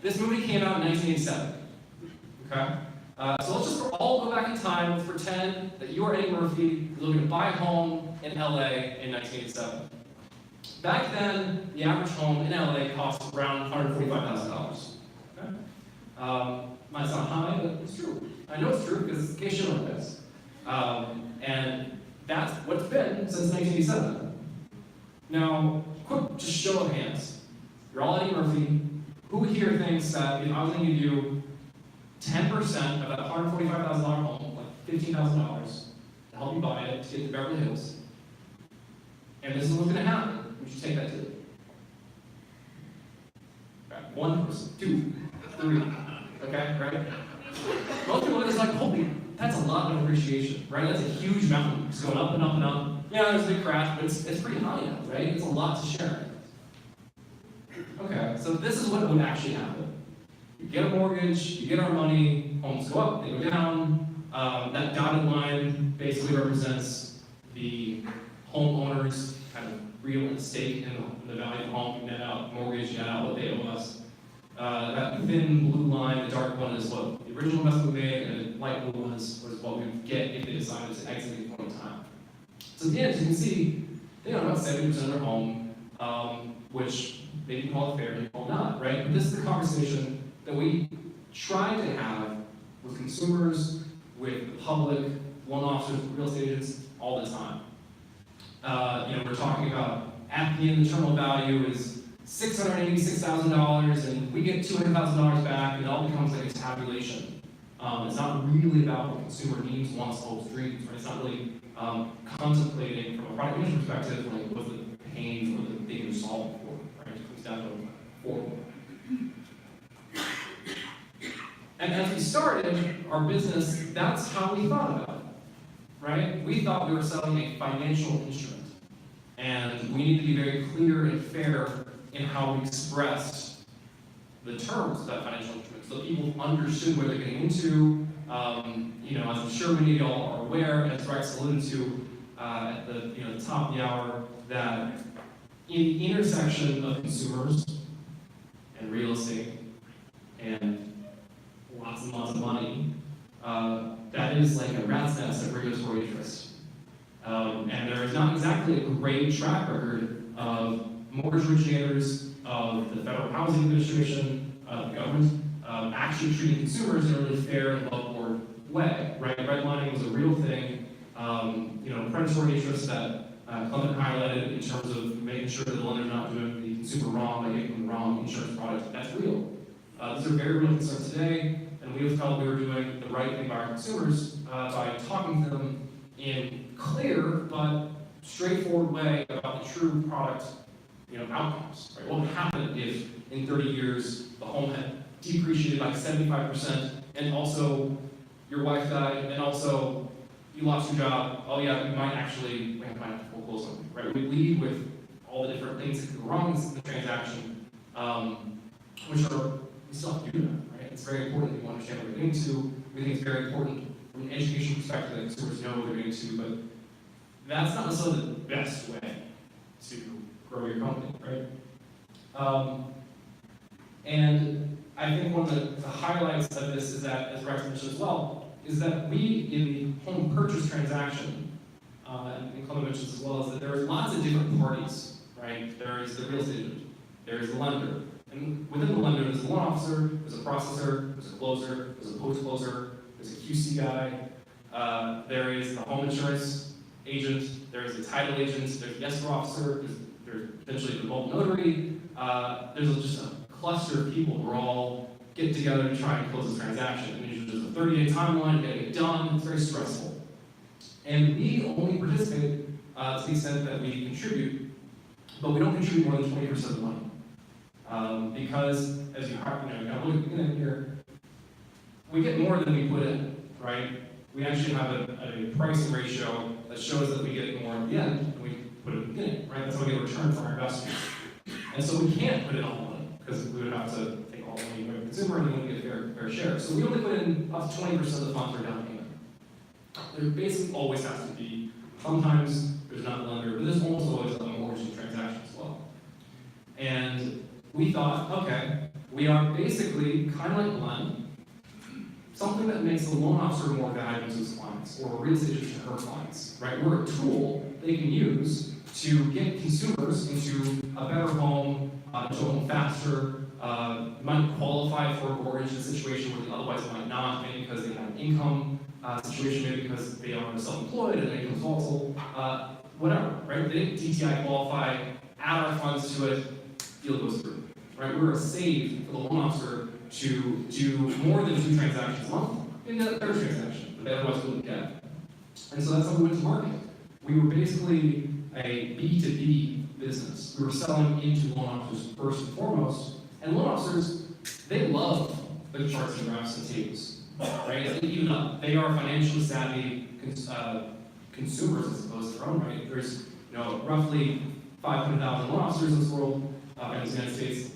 This movie came out in 1987. Okay? So let's just all go back in time. Let's pretend that you are Eddie Murphy. You're looking to buy a home in LA in 1987. Back then, the average home in LA cost around $145,000. Okay? Might sound high, but it's true. I know it's true because it's case shown this. And that's what's been since 1987. Now, quick, just show of hands. You're all Eddie Murphy. Who here thinks that if I was going to give you 10% of that $145,000 home, like $15,000, to help you buy it, to get to Beverly Hills, and this is what's going to happen? Would you take that too? Okay, one person, two, three. Okay, right? Most people look at this like, holy, that's a lot of appreciation, right? That's a huge mountain. It's going up and up and up. Yeah, there's a big crash, but it's pretty high now, right? It's a lot to share. Okay, so this is what would actually happen. You get a mortgage, you get our money, homes go up, they go down. That dotted line basically represents the homeowner's kind of real estate in the value of the home, net out mortgage, net out what they owe us. That thin blue line, the dark one, is what the original investment we made, and the light blue one is what we would get if they decided to exit at any point in time. So at the end, as you can see, they own about 70% of their home, which they can call it fair, they call it not, right? But this is the conversation that we try to have with consumers, with the public, loan officers, real estate agents, all the time. We're talking about at the end, the terminal value is $686,000, and we get $200,000 back, and it all becomes like a tabulation. It's not really about what consumer needs, wants, hopes, dreams, right? It's not really contemplating from a product management perspective, like what's the pain or the thing you're solving for, right? It comes down to forward. started our business, that's how we thought about it, right? We thought we were selling a financial instrument, and we need to be very clear and fair in how we expressed the terms of that financial instrument, so people understood what they're getting into. As I'm sure many of y'all are aware, as Rex alluded to at the top of the hour, that in the intersection of consumers and real estate and lots and lots of money, that is like a rat's nest of regulatory interest. And there is not exactly a great track record of mortgage originators, of the Federal Housing Administration, of the government, actually treating consumers in a really fair and above-board way, right? Redlining was a real thing. Predatory interest that Clement highlighted in terms of making sure that the lender's not doing the consumer wrong by giving them the wrong insurance product, that's real. These are very real concerns today, and we felt we were doing the right thing by our consumers by talking to them in clear but straightforward way about the true product outcomes. Right? What would happen if in 30 years the home had depreciated by 75%, and also your wife died, and also you lost your job? Oh yeah, you might have to foreclose on it, right? We lead with all the different things that could go wrong in the transaction, which are, we still have to do that, right? It's very important that you understand what you're getting into. We think it's very important from an education perspective that consumers know what they're getting into, but that's not necessarily the best way to grow your company, right? And I think one of the highlights of this is that, as Rex mentioned as well, is that we, in the home purchase transaction, and Clement mentions as well, is that there are lots of different parties, right? There is the real estate agent, there is the lender, and within the lender, there's a loan officer, there's a processor, there's a closer, there's a post-closer, there's a QC guy, there is the home insurance agent, there's the title agent, there's the escrow officer, there's potentially the mobile notary, there's just a cluster of people who are all get together to try and close this transaction. And usually there's a 30-day timeline, you gotta get it done, it's very stressful. And we only participate to the extent that we contribute, but we don't contribute more than 20% of the money. Because, as you kind of look at here, we get more than we put in, right? We actually have a pricing ratio that shows that we get more at the end than we put at the beginning, right? That's how we get a return for our investors. And so we can't put in all the money, because we would have to take all the money away from the consumer and we wouldn't get a fair share. So we only put in up to 20% of the funds for down payment. There basically always has to be, sometimes there's not a lender, but there's almost always a mortgage transaction as well. And we thought, okay, we are basically kind of like Glenn, something that makes the loan officer more valuable to his clients, or a real estate agent to her clients, right? We're a tool they can use to get consumers into a better home, to a home faster, might qualify for a mortgage in a situation where they otherwise might not, maybe because they have an income situation, maybe because they are self-employed and their income is volatile, whatever, right? They didn't DTI qualify, add our funds to it, deal goes through, right? We're a save for the loan officer to do more than 2 transactions a month in the third transaction that they otherwise wouldn't get. And so that's how we went to market. We were basically a B2B business. We were selling into loan officers first and foremost, and loan officers, they love the charts and graphs and tables, right? Even though they are financially savvy consumers as opposed to their own, right? There's roughly 500,000 loan officers in this world, in the United States.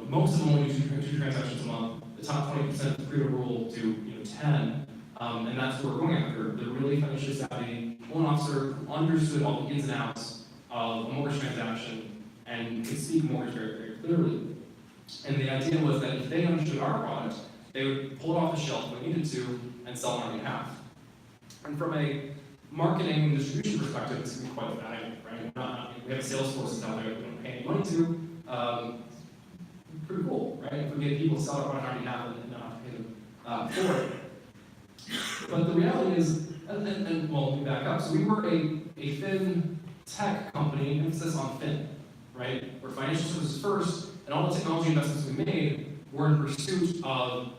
Most of them only do 2 transactions a month. The top 20% of the rule to 10, and that's what we're going after. They're really financially savvy loan officer who understood all the ins and outs of a mortgage transaction and could speak mortgage very, very clearly. And the idea was that if they understood our product, they would pull it off the shelf when we needed to and sell on our behalf. And from a marketing and distribution perspective, this can be quite valuable, right? We have sales forces out there that we don't pay any money to. Pretty cool, right? If we get people to sell it on our behalf and not have to pay them for it. But the reality is, and well, let me back up. So we were a fin tech company, emphasis on fin, right? We're financial services first, and all the technology investments we made were in pursuit of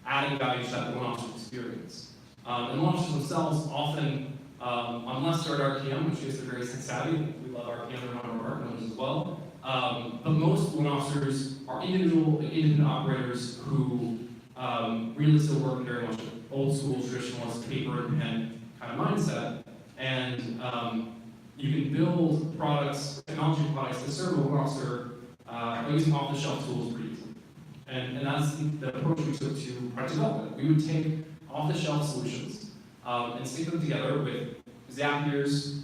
adding value to that loan officer's experience. And loan officers themselves often, unless they're at RPM, which is very savvy, we love RPM and one of our partners as well. But most loan officers are independent operators who really still work very much with old school, traditionalist, paper and pen kind of mindset. And you can build products, technology products that serve a loan officer by using off-the-shelf tools pretty easily. And that's the approach we took to product development. We would take off-the-shelf solutions and stick them together with Zapier's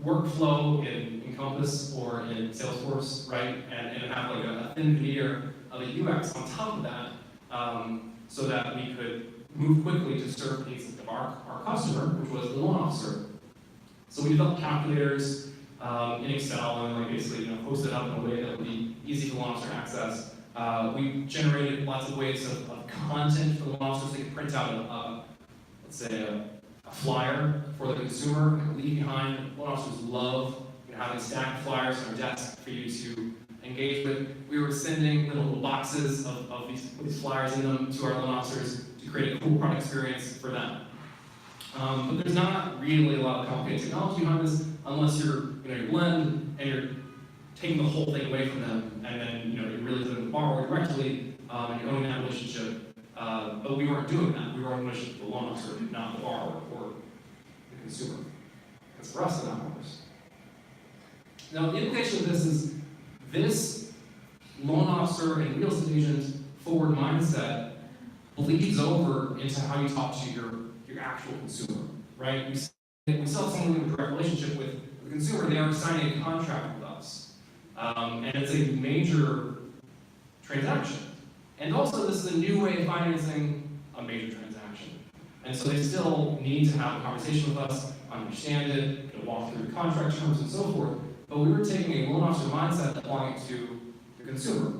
workflow in Compass or in Salesforce, right? And have like a thin veneer of a UX on top of that, so that we could move quickly to serve needs of our customer, which was the loan officer. So we developed calculators in Excel and like basically hosted up in a way that would be easy for loan officer access. We generated lots of ways of content for the loan officers. They could print out let's say a flyer for the consumer and leave behind. Loan officers love having stacked flyers on their desk for you to engage with. We were sending little boxes of these flyers in them to our loan officers to create a cool product experience for them. But there's not really a lot of complicated technology behind this unless you're you blend and you're taking the whole thing away from them, and then you're really dealing with the borrower directly and you're owning that relationship. But we weren't doing that. We were owning the relationship with the loan officer, not the borrower or the consumer. Because for us, they're not borrowers. Now, the implication of this is this loan officer and real estate agent forward mindset bleeds over into how you talk to your actual consumer, right? We still have someone with a direct relationship with the consumer. They are signing a contract with us. And it's a major transaction. And also, this is a new way of financing a major transaction. And so they still need to have a conversation with us, understand it, walk through the contract terms and so forth. But we were taking a loan officer mindset applying it to the consumer,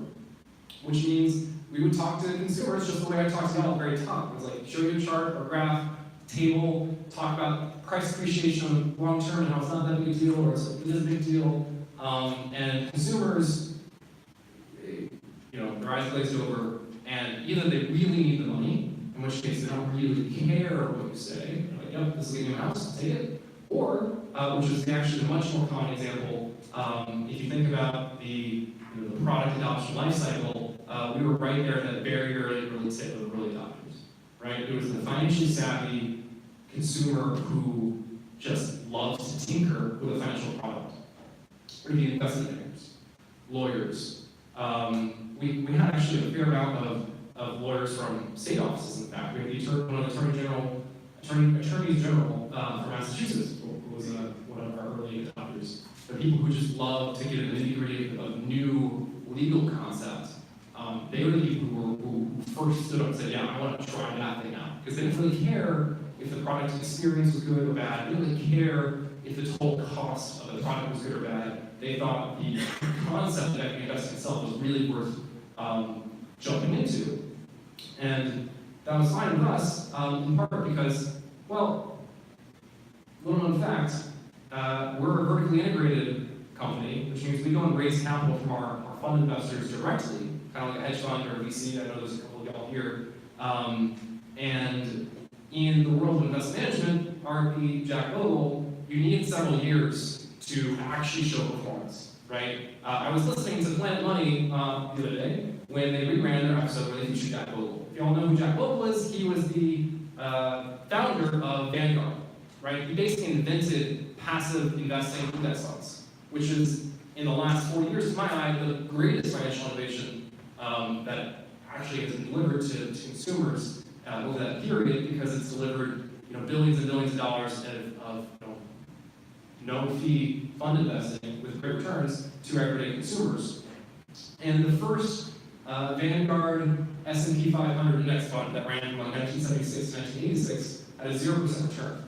which means we would talk to consumers just the way I talked to you at the very top. It was like, show you a chart or graph, table, talk about price appreciation long term and how it's not that big a deal or it is a big deal. And consumers, their eyes glazed over, and either they really need the money, in which case they don't really care what you say, they're like, yep, this is getting a house, take it. Or, which is actually a much more common example, if you think about the product adoption life cycle, we were right there at that very early stage of the early adopters, right? It was the financially savvy consumer who just loves to tinker with a financial product. Or the investment bankers, lawyers. We had actually a fair amount of lawyers from state offices, in fact. We had one of the attorneys general from Massachusetts, who was one of our early adopters. The people who just love to get into the nitty-gritty of new legal concepts. They were the people who first stood up and said, yeah, I want to try that thing out. Because they didn't really care if the product experience was good or bad. They didn't really care if the total cost of the product was good or bad. They thought the concept of equity investing itself was really worth jumping into. And that was fine with us, in part because, well, little known fact, we're a vertically integrated company, which means we go and raise capital from our fund investors directly, kind of like a hedge fund or a VC. I know there's a couple of y'all here. And in the world of investment management, RP, Jack Bogle, you need several years to actually show performance, right? I was listening to Planet Money the other day when they rebranded their episode where they featured Jack Bogle. If you all know who Jack Bogle is, he was the founder of Vanguard, right? He basically invented passive investing index funds, which is, in the last 40 years, to my eye, the greatest financial innovation that actually has been delivered to consumers over that period, because it's delivered billions and billions of dollars of no-fee fund investing with great returns to everyday consumers. And the first Vanguard S&P 500 index fund that ran from 1976 to 1986 had a 0% return,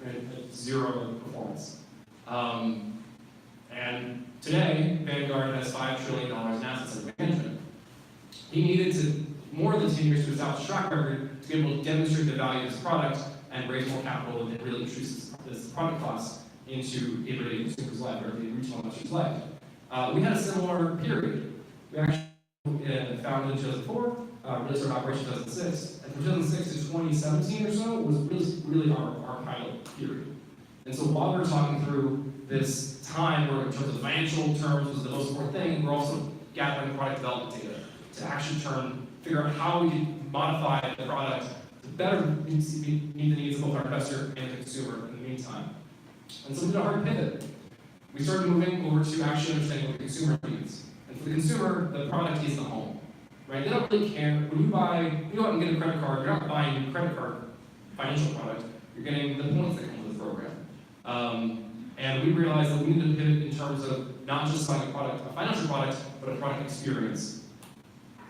right? Zero performance. And today, Vanguard has $5 trillion in assets under management. He needed to more than 10 years to establish a track record to be able to demonstrate the value of his product and raise more capital and really introduce this product class into everyday consumers' life, or everyday retail investor's life. We had a similar period. We actually founded in 2004, really started operation in 2006, and from 2006 to 2017 or so was really our pilot period. And so while we're talking through this time where in terms of financial terms was the most important thing, we're also gathering product development data to actually turn figure out how we can modify the product to better meet the needs of both our investor and the consumer in the meantime. And so we did a hard pivot. We started moving over to actually understanding what the consumer needs. And for the consumer, the product is the home, right? They don't really care. When you go out and get a credit card, you're not buying a credit card financial product, you're getting the points that come with the program. And we realized that we needed to pivot in terms of not just like a financial product, but a product experience.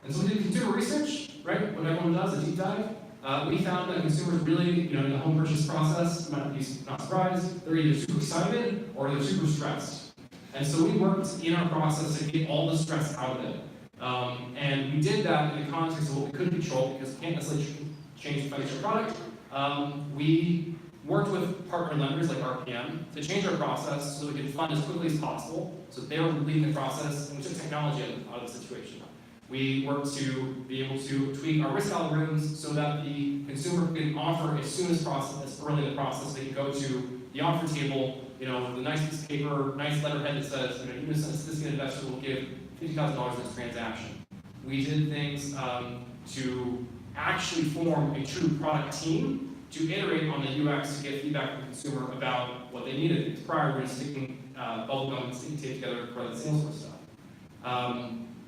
And so we did consumer research, right? What everyone does, a deep dive. We found that consumers really, in the home purchase process, you might be not surprised, they're either super excited or they're super stressed. And so we worked in our process to get all the stress out of it. And we did that in the context of what we could control, because we can't necessarily change the financial product. We worked with partner lenders like RPM to change our process so we could fund as quickly as possible, so they were leading the process, and we took technology out of the situation. We worked to be able to tweak our risk algorithms so that the consumer can offer as soon as possible, as early in the process, they can go to the offer table, with a nice piece of paper, nice letterhead that says, Unison, a sophisticated investor will give $50,000 in this transaction. We did things to actually form a true product team to iterate on the UX to get feedback from the consumer about what they needed. Prior, we were sticking bubblegum and sticky tape together for the Salesforce stuff.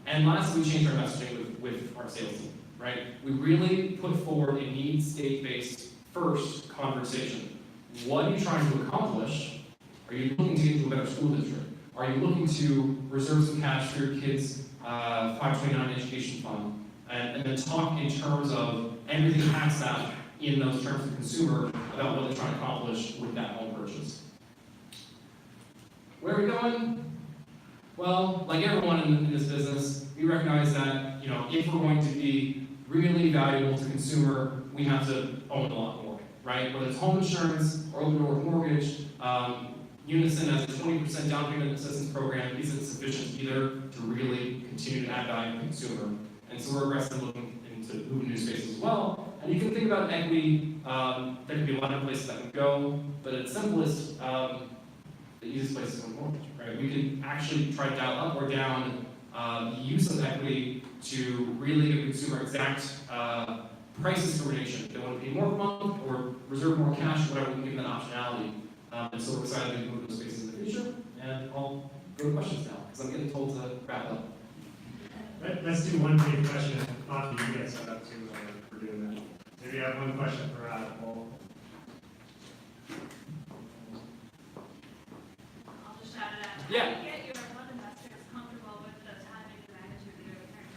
And lastly, we changed our messaging with our sales team, right? We really put forward a needs state-based first conversation. What are you trying to accomplish? Are you looking to get into a better school district? Are you looking to reserve some cash for your kids' 529 education fund? And then talk in terms of everything past that in those terms of consumer about what they're trying to accomplish with that home purchase. Where are we going? Well, like everyone in this business, we recognize that if we're going to be really valuable to consumer, we have to own a lot more, right? Whether it's home insurance or Opendoor mortgage, Unison as a 20% down payment assistance program isn't sufficient either to really continue to add value to the consumer. And so we're aggressively looking into moving new spaces as well. And you can think about equity, there could be a lot of places that can go, but at its simplest, the easiest place is on mortgage, right? We can actually try to dial up or down the use of equity to really give the consumer exact price discrimination. If they want to pay more per month or reserve more cash, whatever, we can give them that optionality. And so we're excited to move those spaces in the future. And I'll go to questions now, because I'm getting told to wrap up. Let's do one brief question. Monty, you get set up too for doing that. Maybe I have one question for Paul. I'll just shout it out. Yeah. How do you get your fund investors comfortable with the timing and magnitude of your returns?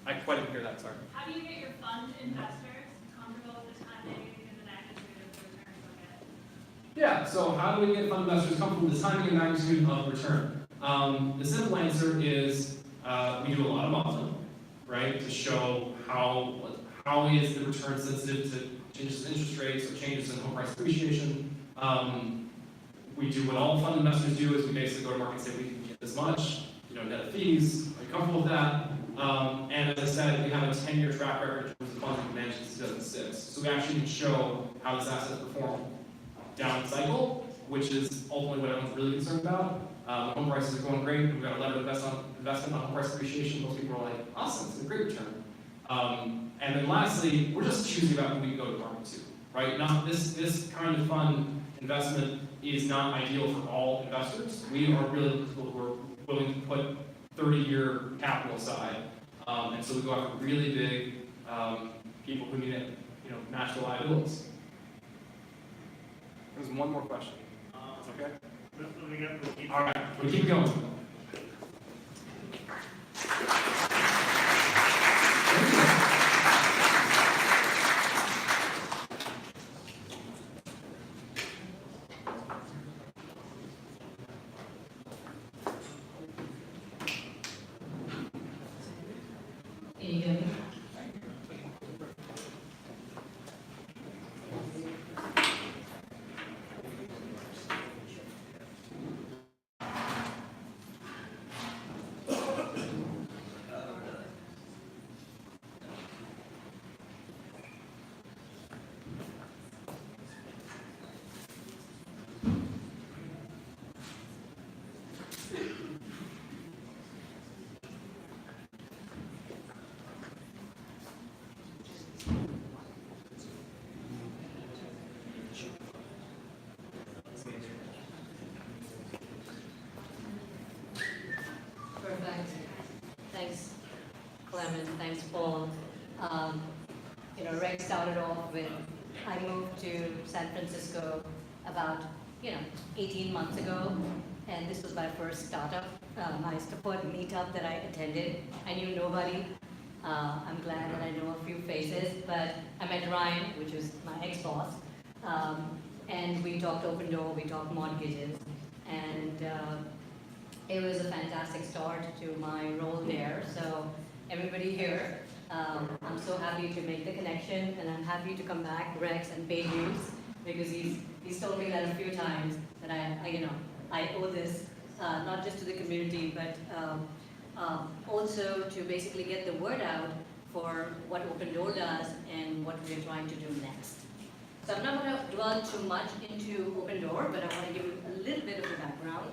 I quite didn't hear that, sorry. How do you get your fund investors comfortable with the timing and the magnitude of the returns they'll get? Yeah, so how do we get fund investors comfortable with the timing and magnitude of return? The simple answer is we do a lot of modeling, right, to show how is the return sensitive to changes in interest rates or changes in home price appreciation. We do what all fund investors do is we basically go to market and say we can get this much, net of fees. Are you comfortable with that? And as I said, we have a 10-year track record in terms of funds we've managed since 2006. So we actually can show how this asset performed down cycle, which is ultimately what everyone's really concerned about. Home prices are going great. We've got a level of investment on home price appreciation. Most people are like, awesome, it's a great return. And then lastly, we're just choosing about who we go to market to, right? Not this kind of fund investment is not ideal for all investors. We are really people who are willing to put 30-year capital aside. And so we go after really big people who need it, match the liabilities. There's one more question. It's okay? All right, we'll keep going. Can you hear me? Clement. Thanks, Paul. Rex started off with, I moved to San Francisco about, 18 months ago, and this was my first startup, my support meetup that I attended. I knew nobody. I'm glad that I know a few faces, but I met Ryan, which was my ex-boss, and we talked Opendoor, we talked mortgages, and it was a fantastic start to my role there. So everybody here, I'm so happy to make the connection, and I'm happy to come back, Rex, and pay dues, because he's told me that a few times that I owe this not just to the community, but also to basically get the word out for what Opendoor does and what we're trying to do next. So I'm not going to dwell too much into Opendoor, but I want to give you a little bit of the background.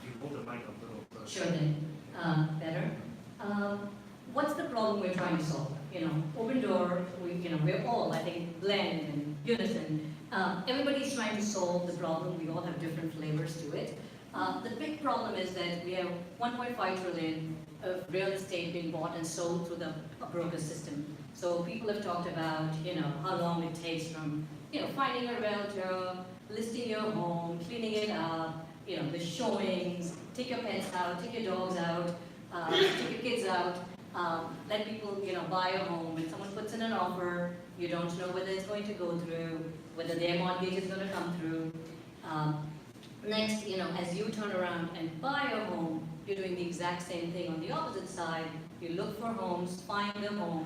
You hold the mic up a little closer. Sure thing. Better. What's the problem we're trying to solve? Opendoor, we're all, I think, Blend and Unison, everybody's trying to solve the problem. We all have different flavors to it. The big problem is that we have 1.5 trillion of real estate being bought and sold through the broker system. So people have talked about, how long it takes from, finding a realtor, listing your home, cleaning it up, the showings, take your pets out, take your dogs out, take your kids out, let people, buy a home. When someone puts in an offer, you don't know whether it's going to go through, whether their mortgage is going to come through. Next, as you turn around and buy a home, you're doing the exact same thing on the opposite side. You look for homes, find a home,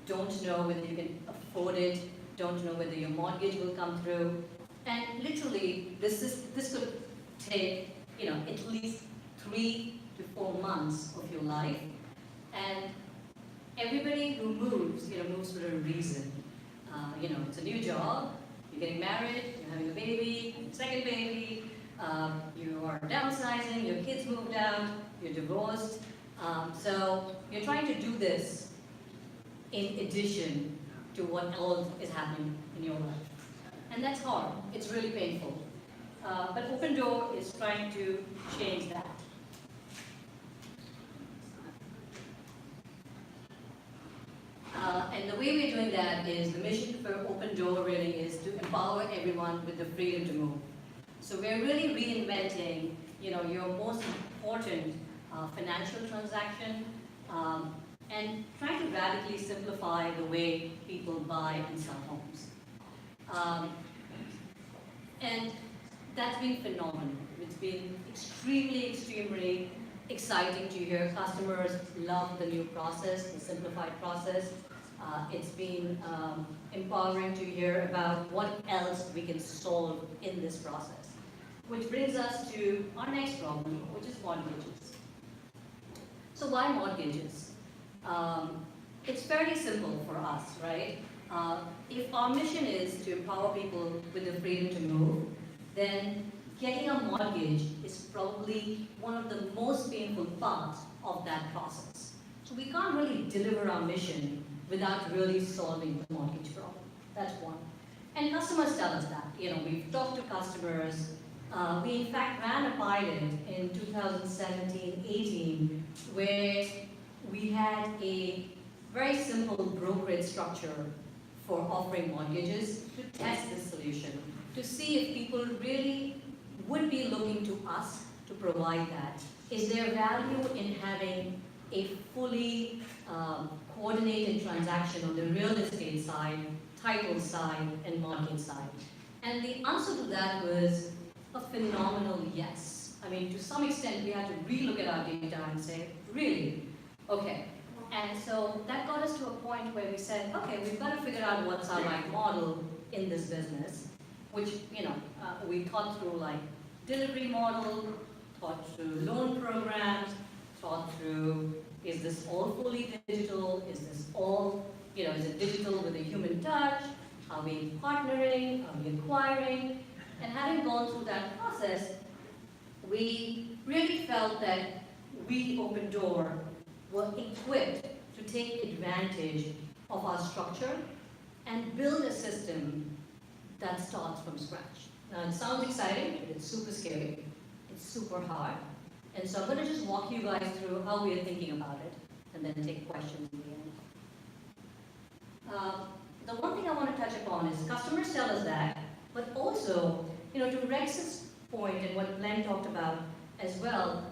don't know whether you can afford it, don't know whether your mortgage will come through. And literally, this could take, at least 3 to 4 months of your life. And everybody who moves, moves for a reason. It's a new job, you're getting married, you're having a baby, second baby, you are downsizing, your kids moved out, you're divorced. So you're trying to do this in addition to what else is happening in your life. And that's hard, it's really painful. But Opendoor is trying to change that. And the way we're doing that is, the mission for Opendoor really is to empower everyone with the freedom to move. So we're really reinventing, your most important financial transaction, and trying to radically simplify the way people buy and sell homes. And that's been phenomenal. It's been extremely exciting to hear customers love the new process, the simplified process. It's been empowering to hear about what else we can solve in this process. Which brings us to our next problem, which is mortgages. So why mortgages? It's fairly simple for us, right? If our mission is to empower people with the freedom to move, then getting a mortgage is probably one of the most painful parts of that process. So we can't really deliver our mission without really solving the mortgage problem. That's one. And customers tell us that. We've talked to customers. We in fact ran a pilot in 2017-18 where we had a very simple brokerage structure for offering mortgages to test this solution, to see if people really would be looking to us to provide that. Is there value in having a fully coordinated transaction on the real estate side, title side, and mortgage side? And the answer to that was a phenomenal yes. I mean, to some extent, we had to relook at our data and say, really? Okay. And so that got us to a point where we said, okay, we've got to figure out what's our right model in this business, which, we thought through like delivery model, thought through loan programs, thought through, is this all fully digital? Is this all, is it digital with a human touch? Are we partnering? Are we acquiring? And having gone through that process, we really felt that we, Opendoor, were equipped to take advantage of our structure and build a system that starts from scratch. Now, it sounds exciting, but it's super scary. It's super hard. And so I'm going to just walk you guys through how we are thinking about it. and then take questions in the end. The one thing I want to touch upon is customers tell us that, but also, to Rex's point and what Glenn talked about as well,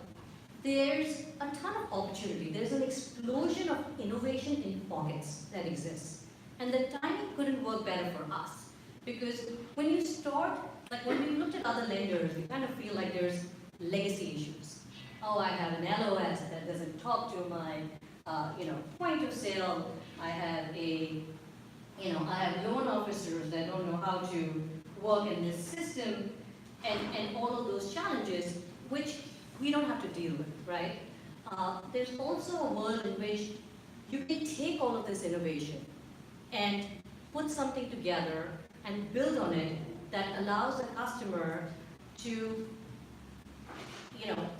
there's a ton of opportunity. There's an explosion of innovation in pockets that exists. And the timing couldn't work better for us. Because when you start, like when we looked at other lenders, we kind of feel like there's legacy issues. Oh, I have an LOS that doesn't talk to my, point of sale. I have I have loan officers that don't know how to work in this system, and all of those challenges, which we don't have to deal with, right? There's also a world in which you can take all of this innovation and put something together and build on it that allows the customer to,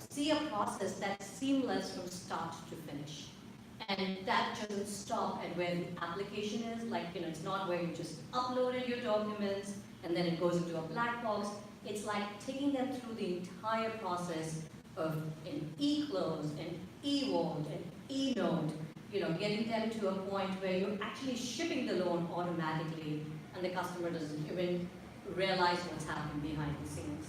see a process that's seamless from start to finish. And that doesn't stop at where the application is, it's not where you just uploaded your documents and then it goes into a black box. It's like taking them through the entire process of an e-close, an e-vault, an e-note, getting them to a point where you're actually shipping the loan automatically and the customer doesn't even realize what's happening behind the scenes.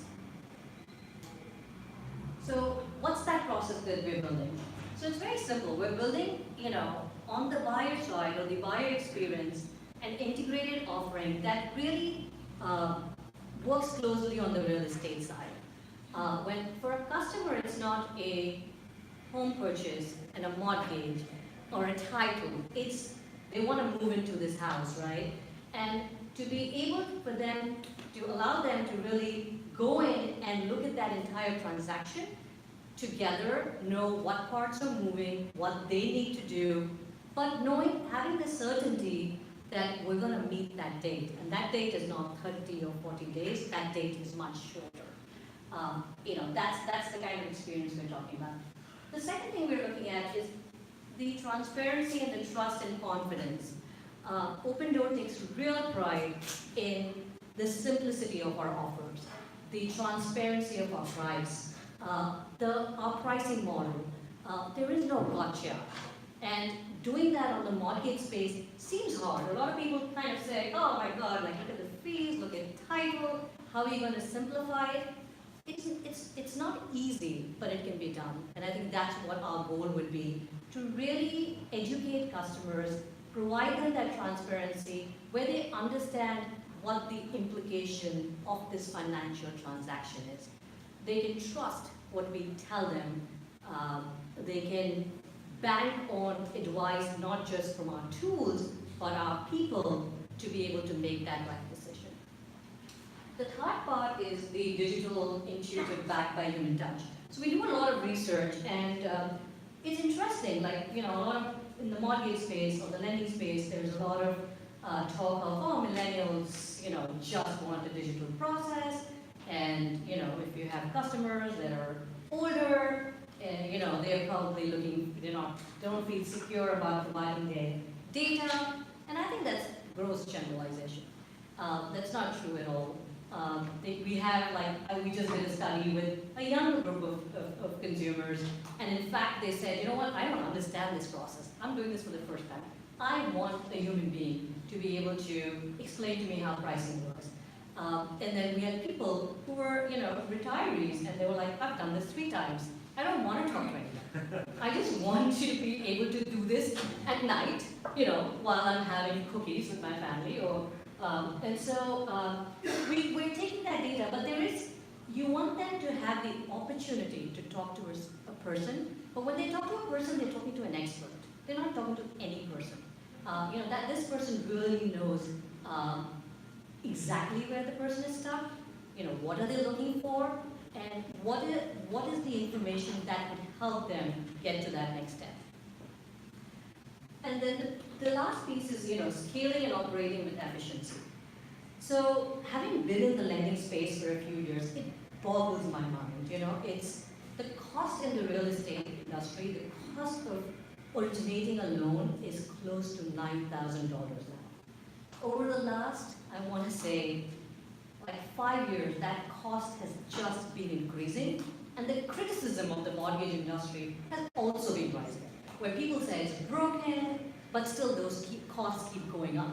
So what's that process that we're building? So it's very simple. We're building, on the buyer side or the buyer experience, an integrated offering that really works closely on the real estate side. When for a customer, it's not a home purchase and a mortgage or a title. They want to move into this house, right? And to be able for them, to allow them to really go in and look at that entire transaction together, know what parts are moving, what they need to do, but having the certainty that we're going to meet that date. And that date is not 30 or 40 days, that date is much shorter. That's the kind of experience we're talking about. The second thing we're looking at is the transparency and the trust and confidence. Opendoor takes real pride in the simplicity of our offers, the transparency of our price, our pricing model. There is no gotcha. And doing that on the mortgage space seems hard. A lot of people kind of say, oh my God, look at the fees, look at title, how are you going to simplify it? It's not easy, but it can be done. And I think that's what our goal would be, to really educate customers, provide them that transparency where they understand what the implication of this financial transaction is. They can trust what we tell them. They can bank on advice not just from our tools, but our people to be able to make that right decision. The third part is the digital intuitive backed by human touch. So we do a lot of research, and it's interesting, a lot of, in the mortgage space or the lending space, there's a lot of talk of, millennials, just want a digital process, and, if you have customers that are older, and, they're probably looking, they don't feel secure about providing their data, and I think that's gross generalization. That's not true at all. We just did a study with a younger group of consumers, and in fact they said, you know what, I don't understand this process. I'm doing this for the first time. I want a human being to be able to explain to me how pricing works. And then we had people who were, retirees, and they were like, I've done this 3 times. I don't want to talk to anyone. I just want to be able to do this at night, while I'm having cookies with my family, and so we're taking that data, but you want them to have the opportunity to talk to a person, but when they talk to a person, they're talking to an expert. They're not talking to any person. That this person really knows exactly where the person is stuck, what are they looking for, and what is the information that would help them get to that next step. And then the last piece is, scaling and operating with efficiency. So having been in the lending space for a few years, it boggles my mind. It's the cost in the real estate industry, the cost of originating a loan is close to $9,000 now. Over the last, I want to say, 5 years, that cost has just been increasing, and the criticism of the mortgage industry has also been rising. where people say it's broken, but still those costs keep going up.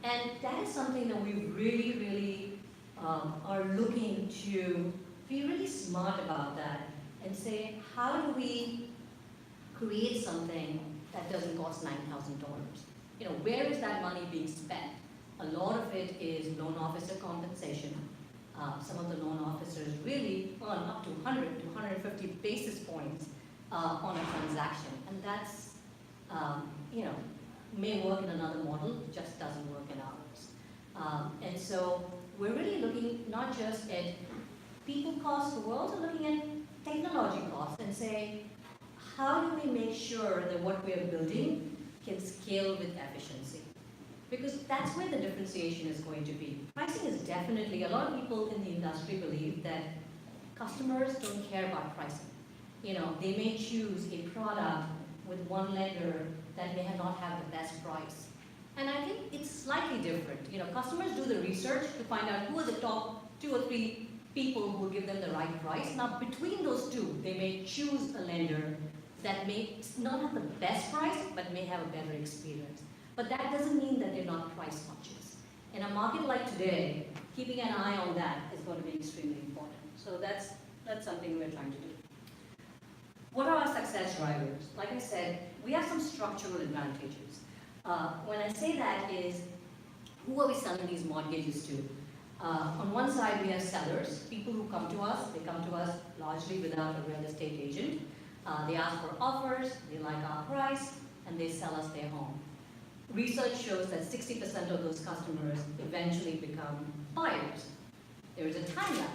And that is something that we really are looking to be really smart about that and say, how do we create something that doesn't cost $9,000? You know, where is that money being spent? A lot of it is loan officer compensation. Some of the loan officers really earn up to 100 to 150 basis points on a transaction, and that's, you know, may work in another model, just doesn't work in ours. And so we're really looking not just at people costs, but we're also looking at technology costs and say, how do we make sure that what we are building can scale with efficiency? Because that's where the differentiation is going to be. Pricing is definitely, a lot of people in the industry believe that customers don't care about pricing. You know, they may choose a product with one lender that may not have the best price. And I think it's slightly different. You know, customers do the research to find out who are the top 2 or 3 people who will give them the right price. Now, between those two, they may choose a lender that may not have the best price, but may have a better experience. But that doesn't mean that they're not price conscious. In a market like today, keeping an eye on that is going to be extremely important. So that's something we're trying to do. What are our success drivers? Like I said, we have some structural advantages. When I say that is, who are we selling these mortgages to? On one side, we have sellers, people who come to us. They come to us largely without a real estate agent. They ask for offers, they like our price, and they sell us their home. Research shows that 60% of those customers eventually become buyers. There is a time lag,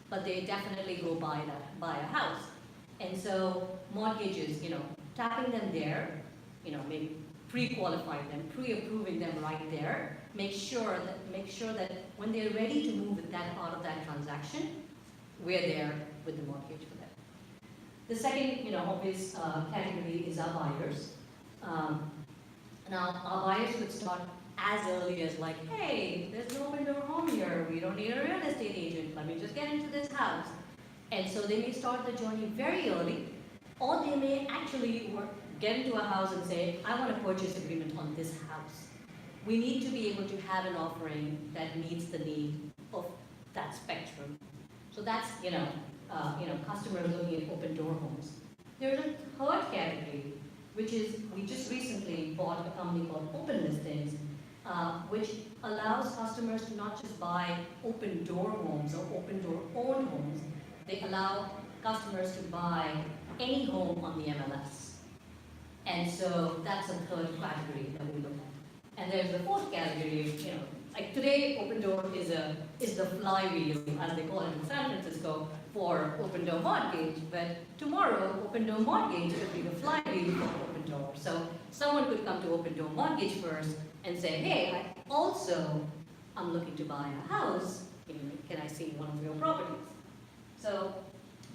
but they definitely go buy a house. And so mortgages, you know, tapping them there, you know, maybe pre-qualifying them, pre-approving them right there, make sure that when they're ready to move with that part of that transaction, we're there with the mortgage for them. The second, you know, obvious category is our buyers. Now, our buyers could start as early as like, hey, there's an Opendoor home here, we don't need a real estate agent, let me just get into this house. And so they may start the journey very early, or they may actually get into a house and say, I want a purchase agreement on this house. We need to be able to have an offering that meets the need of that spectrum. So that's, customers looking at Opendoor homes. There's a third category, which is, we just recently bought a company called Open Listings, which allows customers to not just buy Opendoor homes or Opendoor owned homes, they allow customers to buy any home on the MLS. And so that's a third category that we look at. And there's the fourth category, you know, like today Opendoor is the flywheel, as they call it in San Francisco, for Opendoor Mortgage, but tomorrow Opendoor Mortgage could be the flywheel for Opendoor. So someone could come to Opendoor Mortgage first and say, hey, I'm looking to buy a house, can I see one of your properties? So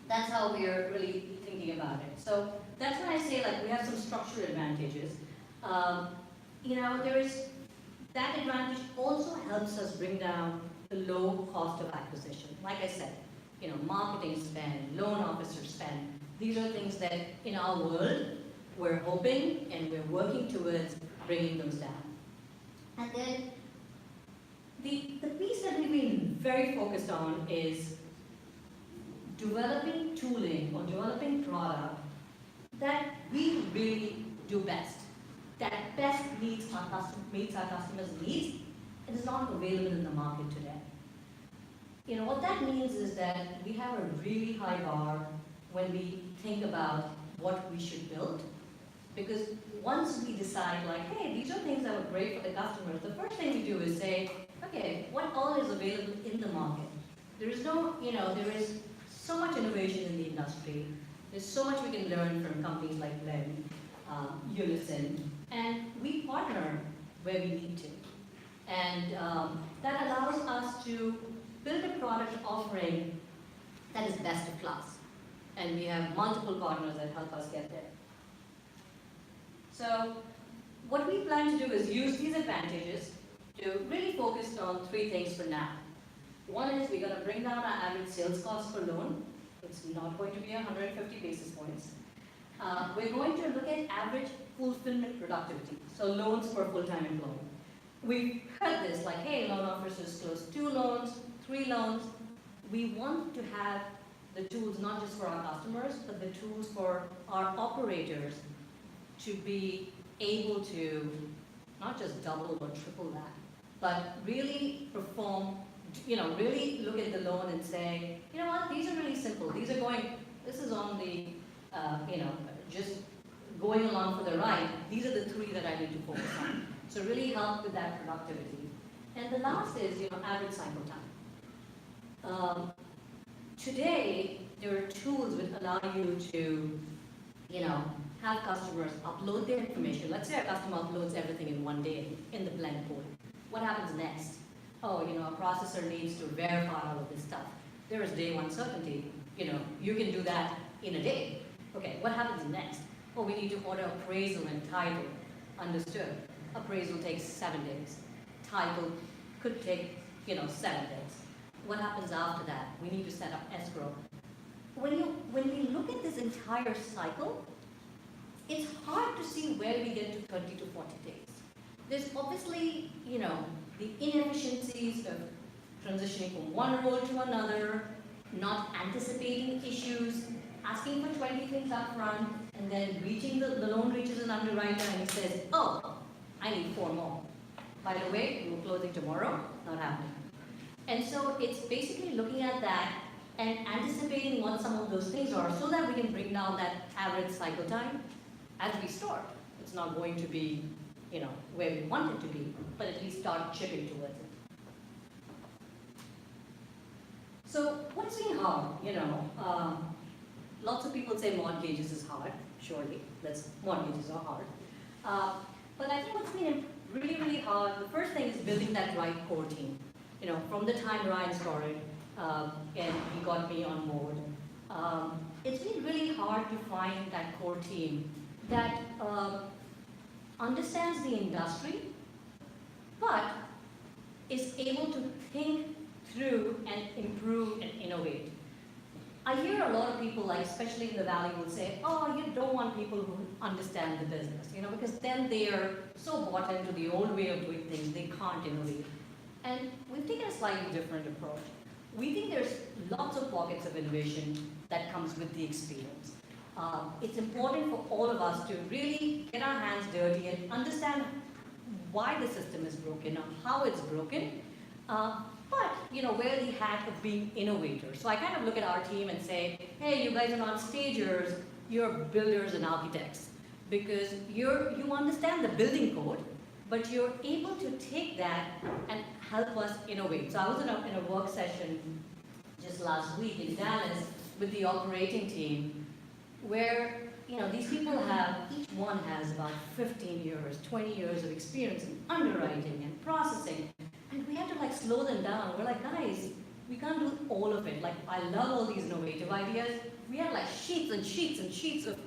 that's how we are really thinking about it. So that's when I say, like, we have some structural advantages. There is that advantage also helps us bring down the low cost of acquisition. Like I said, marketing spend, loan officer spend. These are things that in our world we're hoping and we're working towards bringing those down. And then the piece that we've been very focused on is developing tooling or developing product that we really do best, that best meets our customers' needs and is not available in the market today. What that means is that we have a really high bar when we think about what we should build, because once we decide, like, hey, these are things that are great for the customers, the first thing we do is say, okay, what all is available in the market? There is so much innovation in the industry. There's so much we can learn from companies like Blend, Unison, and we partner where we need to. And that allows us to build a product offering that is best of class. And we have multiple partners that help us get there. So what we plan to do is use these advantages to really focus on three things for now. One is we're going to bring down our average sales cost per loan. It's not going to be 150 basis points. We're going to look at average fulfillment productivity, so loans per full-time employee. We've heard this, like, hey, loan officers close 2 loans, 3 loans. We want to have the tools not just for our customers, but the tools for our operators to be able to not just double or triple that, but really perform, really look at the loan and say, you know what, these are really simple. These are this is only, just going along for the ride. These are the 3 that I need to focus on. So really help with that productivity. And the last is, average cycle time. Today, there are tools which allow you to, have customers upload their information. Let's say a customer uploads everything in one day in the blend pool. What happens next? Oh, a processor needs to verify all of this stuff. There is day 1 certainty. You can do that in a day. Okay, what happens next? Oh, we need to order appraisal and title. Understood. Appraisal takes 7 days. Title could take, 7 days. What happens after that? We need to set up escrow. When we look at this entire cycle, it's hard to see where we get to 30 to 40 days. There's obviously, the inefficiencies of transitioning from one role to another, not anticipating issues, asking for 20 things up front, and then the loan reaches an underwriter and he says, oh, I need 4 more. By the way, we're closing tomorrow, not happening. And so it's basically looking at that and anticipating what some of those things are so that we can bring down that average cycle time as we start. It's not going to be, where we want it to be, but at least start chipping towards it. So what's been hard? Lots of people say mortgages is hard, surely. Mortgages are hard. But I think what's been really, really hard, the first thing is building that right core team. From the time Ryan started, and he got me on board, it's been really hard to find that core team that understands the industry, but is able to think through and improve and innovate. I hear a lot of people, especially in the Valley, will say, oh, you don't want people who understand the business, because then they are so bought into the old way of doing things, they can't innovate. And we've taken a slightly different approach. We think there's lots of pockets of innovation that comes with the experience. It's important for all of us to really get our hands dirty and understand why the system is broken or how it's broken, but wear the hat of being innovators. So I kind of look at our team and say, hey, you guys are not stagers, you're builders and architects, because you understand the building code, but you're able to take that and help us innovate. So I was in a work session just last week in Dallas with the operating team, where these people each one has about 15 years, 20 years of experience in underwriting and processing, and we had to slow them down. We're like, guys, we can't do all of it. I love all these innovative ideas. We have sheets and sheets and sheets of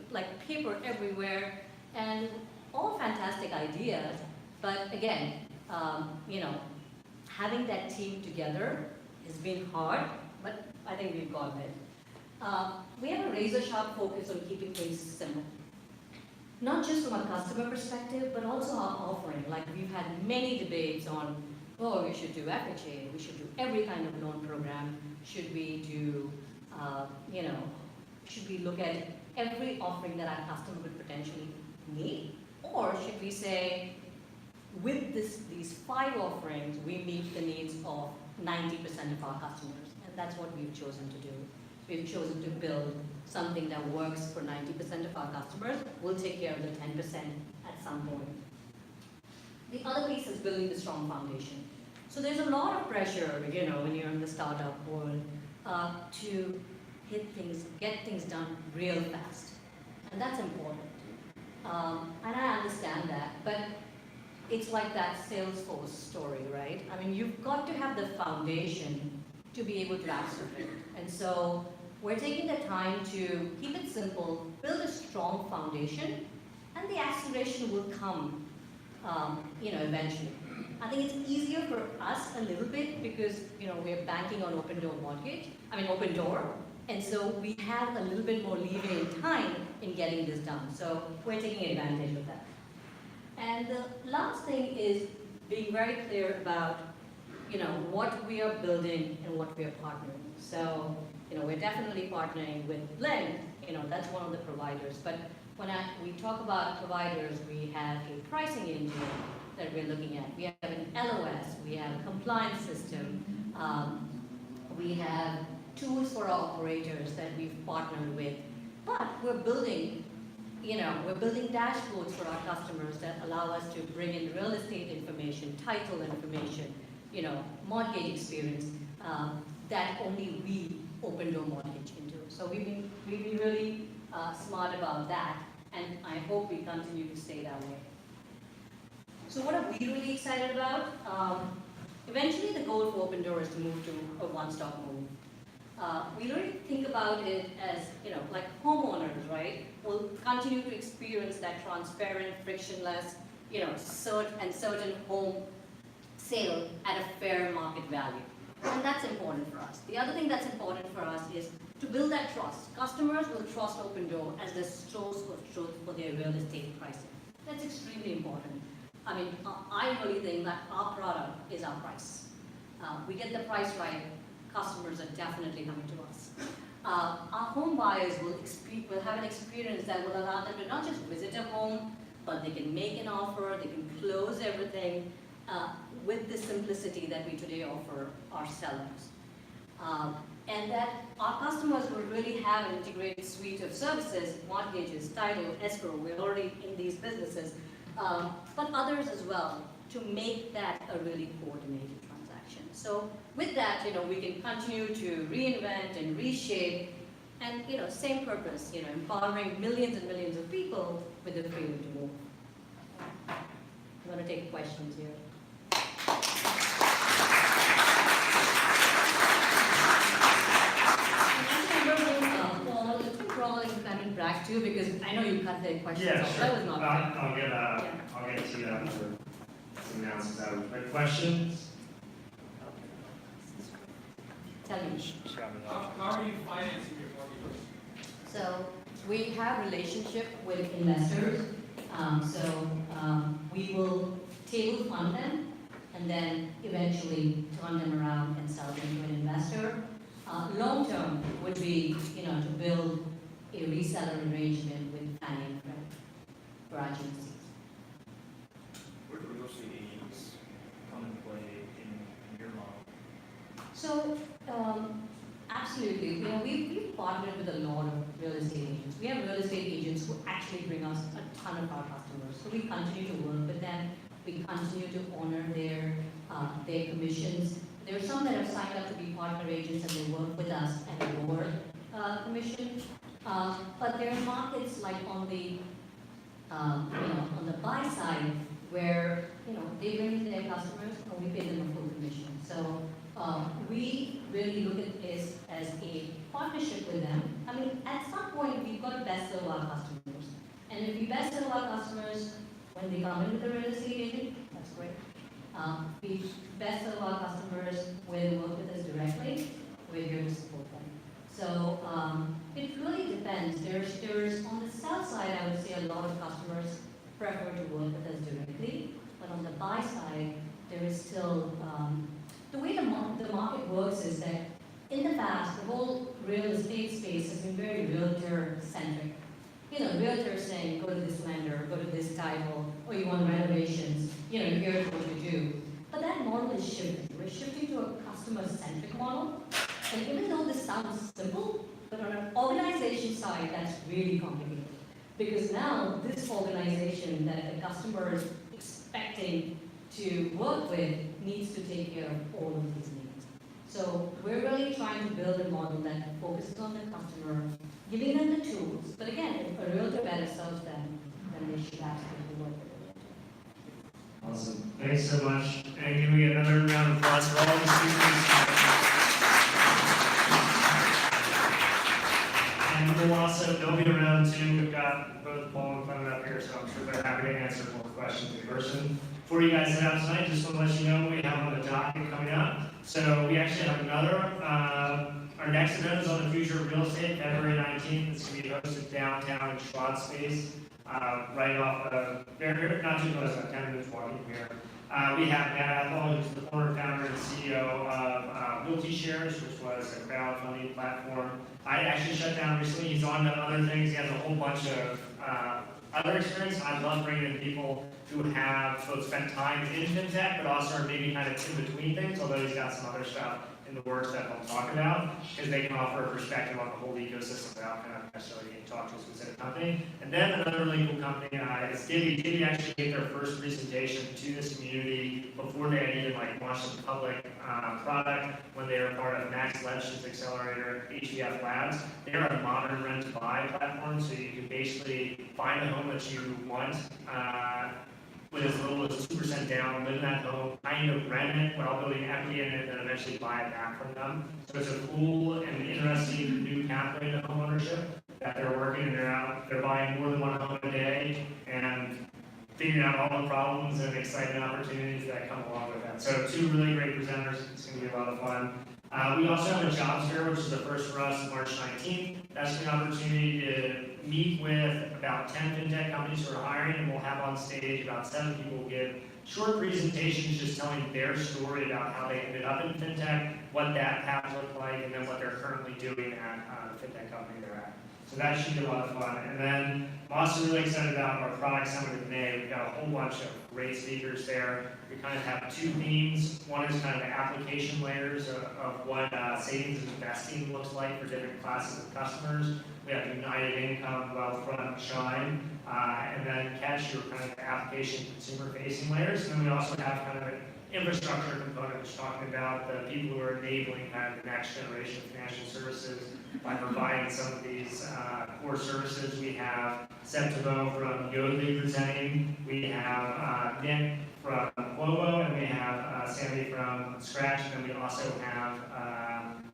paper everywhere, and all fantastic ideas. But again, having that team together has been hard, but I think we've gotten it. We have a razor-sharp focus on keeping things simple. Not just from a customer perspective, but also our offering. We've had many debates on, we should do FHA, we should do every kind of loan program, should we do, should we look at every offering that our customer could potentially need? Or should we say, with these 5 offerings, we meet the needs of 90% of our customers, and that's what we've chosen to do. We've chosen to build something that works for 90% of our customers. We'll take care of the 10% at some point. The other piece is building the strong foundation. So there's a lot of pressure, when you're in the startup world, to get things done real fast, and that's important. And I understand that, but it's like that Salesforce story, right? I mean, you've got to have the foundation to be able to accelerate. And so we're taking the time to keep it simple, build a strong foundation, and the acceleration will come, eventually. I think it's easier for us a little bit because, we're banking on Opendoor, And so we have a little bit more leeway in time in getting this done. So we're taking advantage of that. And the last thing is being very clear about, what we are building and what we are partnering. So, we're definitely partnering with Blend. That's one of the providers. But when we talk about providers, we have a pricing engine that we're looking at. We have an LOS. We have a compliance system. We have tools for our operators that we've partnered with. But we're building dashboards for our customers that allow us to bring in real estate information, title information, mortgage experience, that only we Opendoor mortgage into. So we've been really smart about that, and I hope we continue to stay that way. So what are we really excited about? Eventually the goal for Opendoor is to move to a one-stop move. We really think about it as, like homeowners, right? Will continue to experience that transparent, frictionless, certain home sale at a fair market value. And that's important for us. The other thing that's important for us is to build that trust. Customers will trust Opendoor as the source of truth for their real estate pricing. That's extremely important. I really think that our product is our price. We get the price right, customers are definitely coming to us. Our home buyers will have an experience that will allow them to not just visit a home, but they can make an offer, they can close everything with the simplicity that we today offer our sellers. And that our customers will really have an integrated suite of services, mortgages, title, escrow, we're already in these businesses, but others as well, to make that a really coordinated transaction. So with that, we can continue to reinvent and reshape, and same purpose, empowering millions and millions of people with the freedom to move. I'm going to take questions here. Back to, because I know you cut the questions Yeah, off. sure. That was not fair. I'll get to that for some announcements out. But questions? Tell me. How are you financing your mortgage? So we have relationship with investors. We will table fund them and then eventually turn them around and sell them to an investor. Long term would be, to build a reseller arrangement with Fannie and Freddie for our agencies. Where do real estate agents come into play in your model? So, absolutely. We've partnered with a lot of real estate agents. We have real estate agents who actually bring us a ton of our customers. So we continue to work with them. We continue to honor their commissions. There are some that have signed up to be partner agents and they work with us at a lower commission. But there are markets like on the buy side where they bring in their customers and we pay them a full commission. So we really look at this as a partnership with them. At some point we've got to best serve our customers, and if we best serve our customers when they come in with a real estate agent, that's great. We best serve our customers when they work with us directly. We're here to support them. So it really depends. There's on the sell side, I would say a lot of customers prefer to work with us directly, but on the buy side, there is still the way the market works is that in the past, the whole real estate space has been very realtor-centric. Realtors saying, go to this lender, go to this title, or you want renovations, here's what you do. But that model is shifting. We're shifting to a customer-centric model. And even though this sounds simple, but on an organization side, that's really complicated. Because now, this organization that the customer is expecting to work with needs to take care of all of these needs. So we're really trying to build a model that focuses on the customer, giving them the tools. But again, if a realtor better serves them, then they should absolutely work with a realtor. Awesome. Thanks so much. And can we get another round of applause for all the speakers? And they'll be around too. We've got both Paul and Clement up here, so I'm sure they're happy to answer more questions in person. Before you guys head out tonight, just want to let you know what we have on the docket coming up. So we actually have another, Our next event is on the future of real estate, February 19th. It's going to be hosted downtown in Schwab Space, right off of, not too close, about 10 minutes walking from here. We have Matt Athol, who's the former founder and CEO of Realty Shares, which was a crowdfunding platform. I actually shut down recently. He's on to other things. He has a whole bunch of other experience. I love bringing in people who have both spent time in fintech, but also are maybe kind of in between things, although he's got some other stuff in the works that I'll talk about, because they can offer a perspective on the whole ecosystem without kind of necessarily getting to talk to a specific company. And then another really cool company is Divvy. Divvy actually gave their first presentation to this community before they had even launched a public product, when they were part of Max Levchin's accelerator, HVF Labs. They're a modern rent-to-buy platform, so you can basically find a home that you want with as little as 2% down, live in that home, kind of rent it while building equity in it, and then eventually buy it back from them. So it's a cool and interesting new pathway to home ownership that they're working, and they're buying more than one home a day and figuring out all the problems and exciting opportunities that come along with that. So 2 really great presenters. It's going to be a lot of fun. We also have a jobs fair, which is the first for us, March 19th. That's an opportunity to meet with about 10 fintech companies who are hiring, and we'll have on stage about 7 people who give short presentations just telling their story about how they ended up in fintech, what that path looked like, and then what they're currently doing at the fintech company they're at. So that should be a lot of fun. And then I'm also really excited about our product summit in May. We've got a whole bunch of great speakers there. We kind of have 2 themes. One is kind of the application layers of what savings and investing looks like for different classes of customers. We have United Income, Wealthfront, Shine, and then Catch, your kind of application consumer-facing layers. And then we also have kind of an infrastructure component, which is talking about the people who are enabling kind of the next generation of financial services by providing some of these core services. We have Seb Tabo from Yodlee presenting. We have Nick from Globo, and we have Sammy from Scratch, and then we also have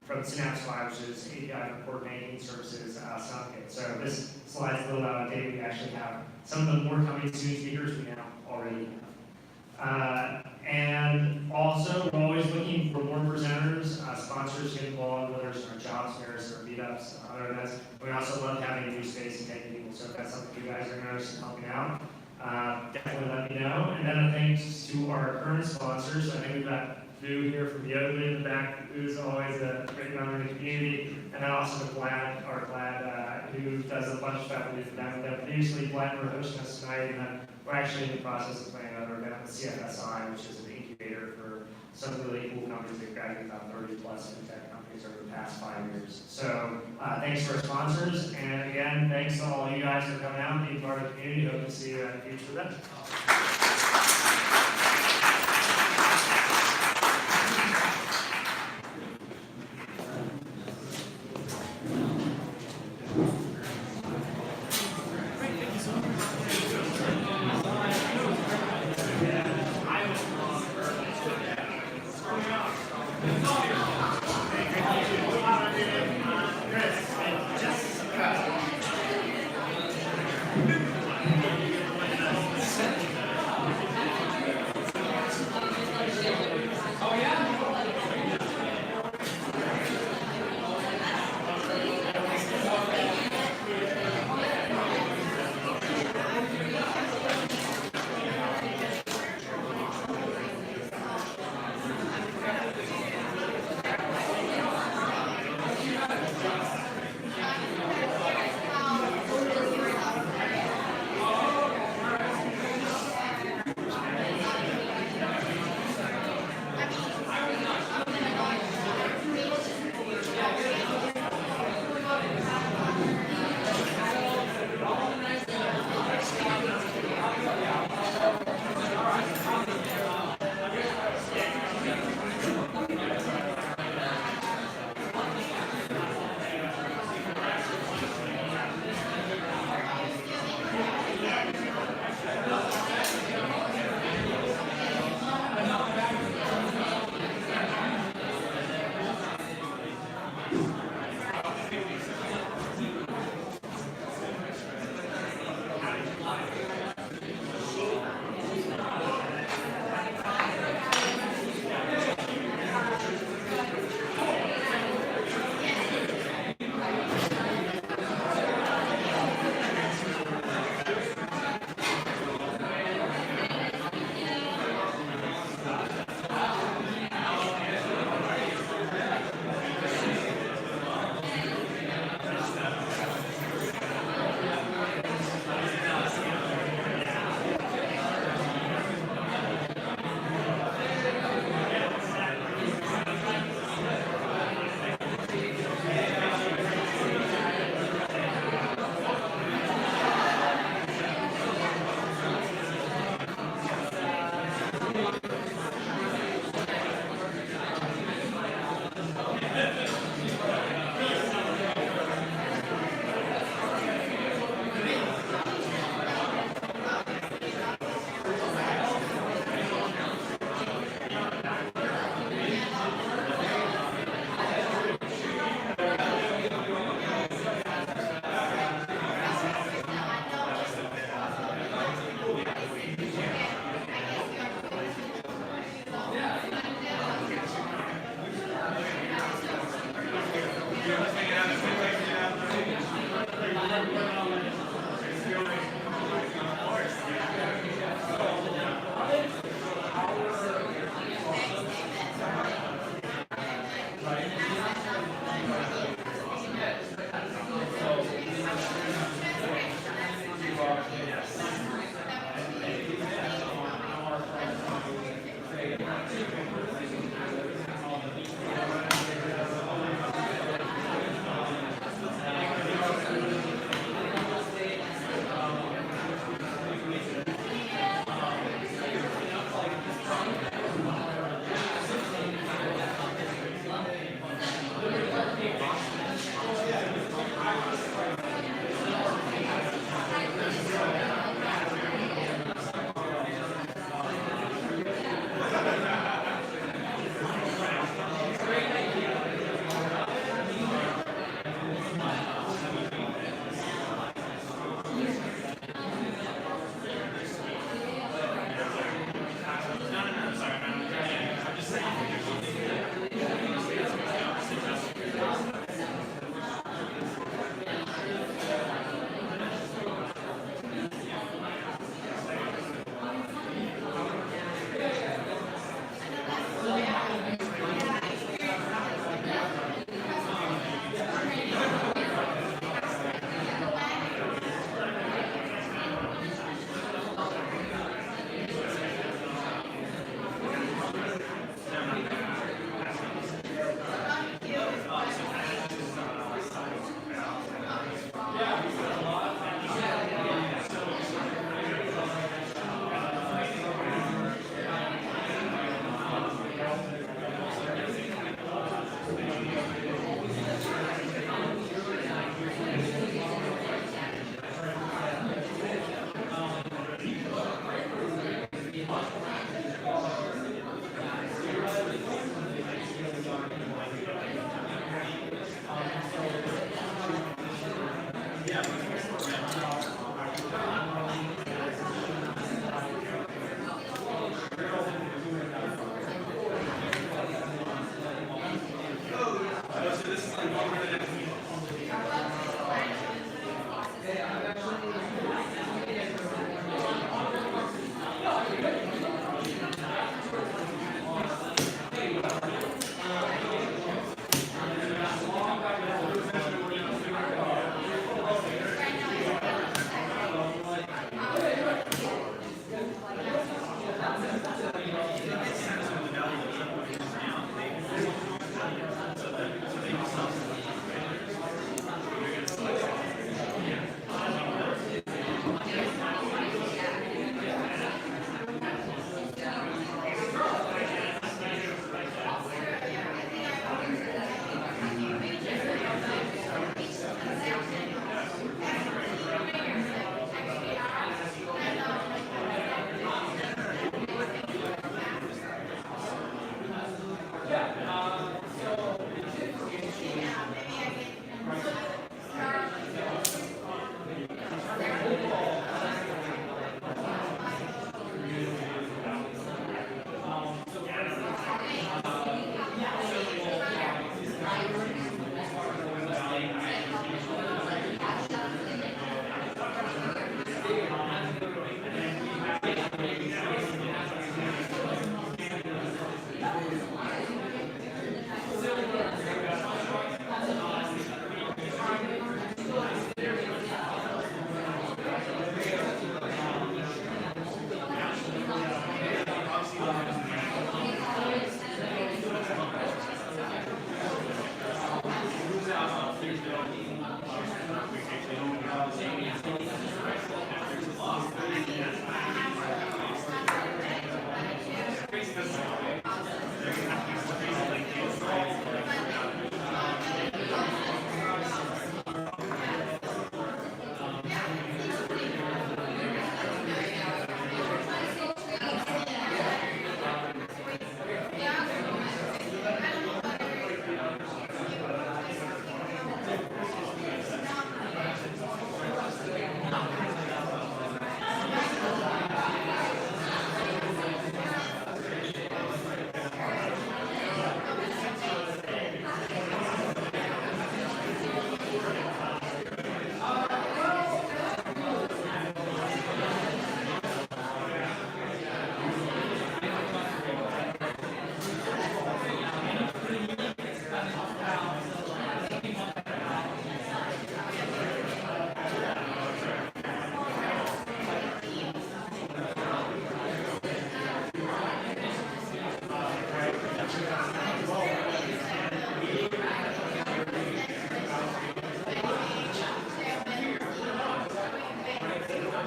from Synapse Live, which is API for core banking services, Sunkit. So this slide's a little out of date. We actually have some of the more coming soon speakers we now already have. And also, we're always looking for more presenters, sponsors get involved, whether it's in our jobs fairs or meetups, other events. We also love having a new space and taking people, so if that's something you guys are interested in helping out, definitely let me know. And then thanks to our current sponsors. I think we've got Vu here from Yodlee in the back, who's always a great member of the community. And then also the Glad, who does a bunch of stuff with them. Previously, Glad were hosting us tonight, and then we're actually in the process of planning another event with CFSI, which is an incubator for some really cool companies that graduated about 30 plus fintech companies over the past 5 years. So thanks to our sponsors, and again, thanks to all you guys for coming out and being part of the community. Hope to see you at future events.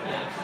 Yeah.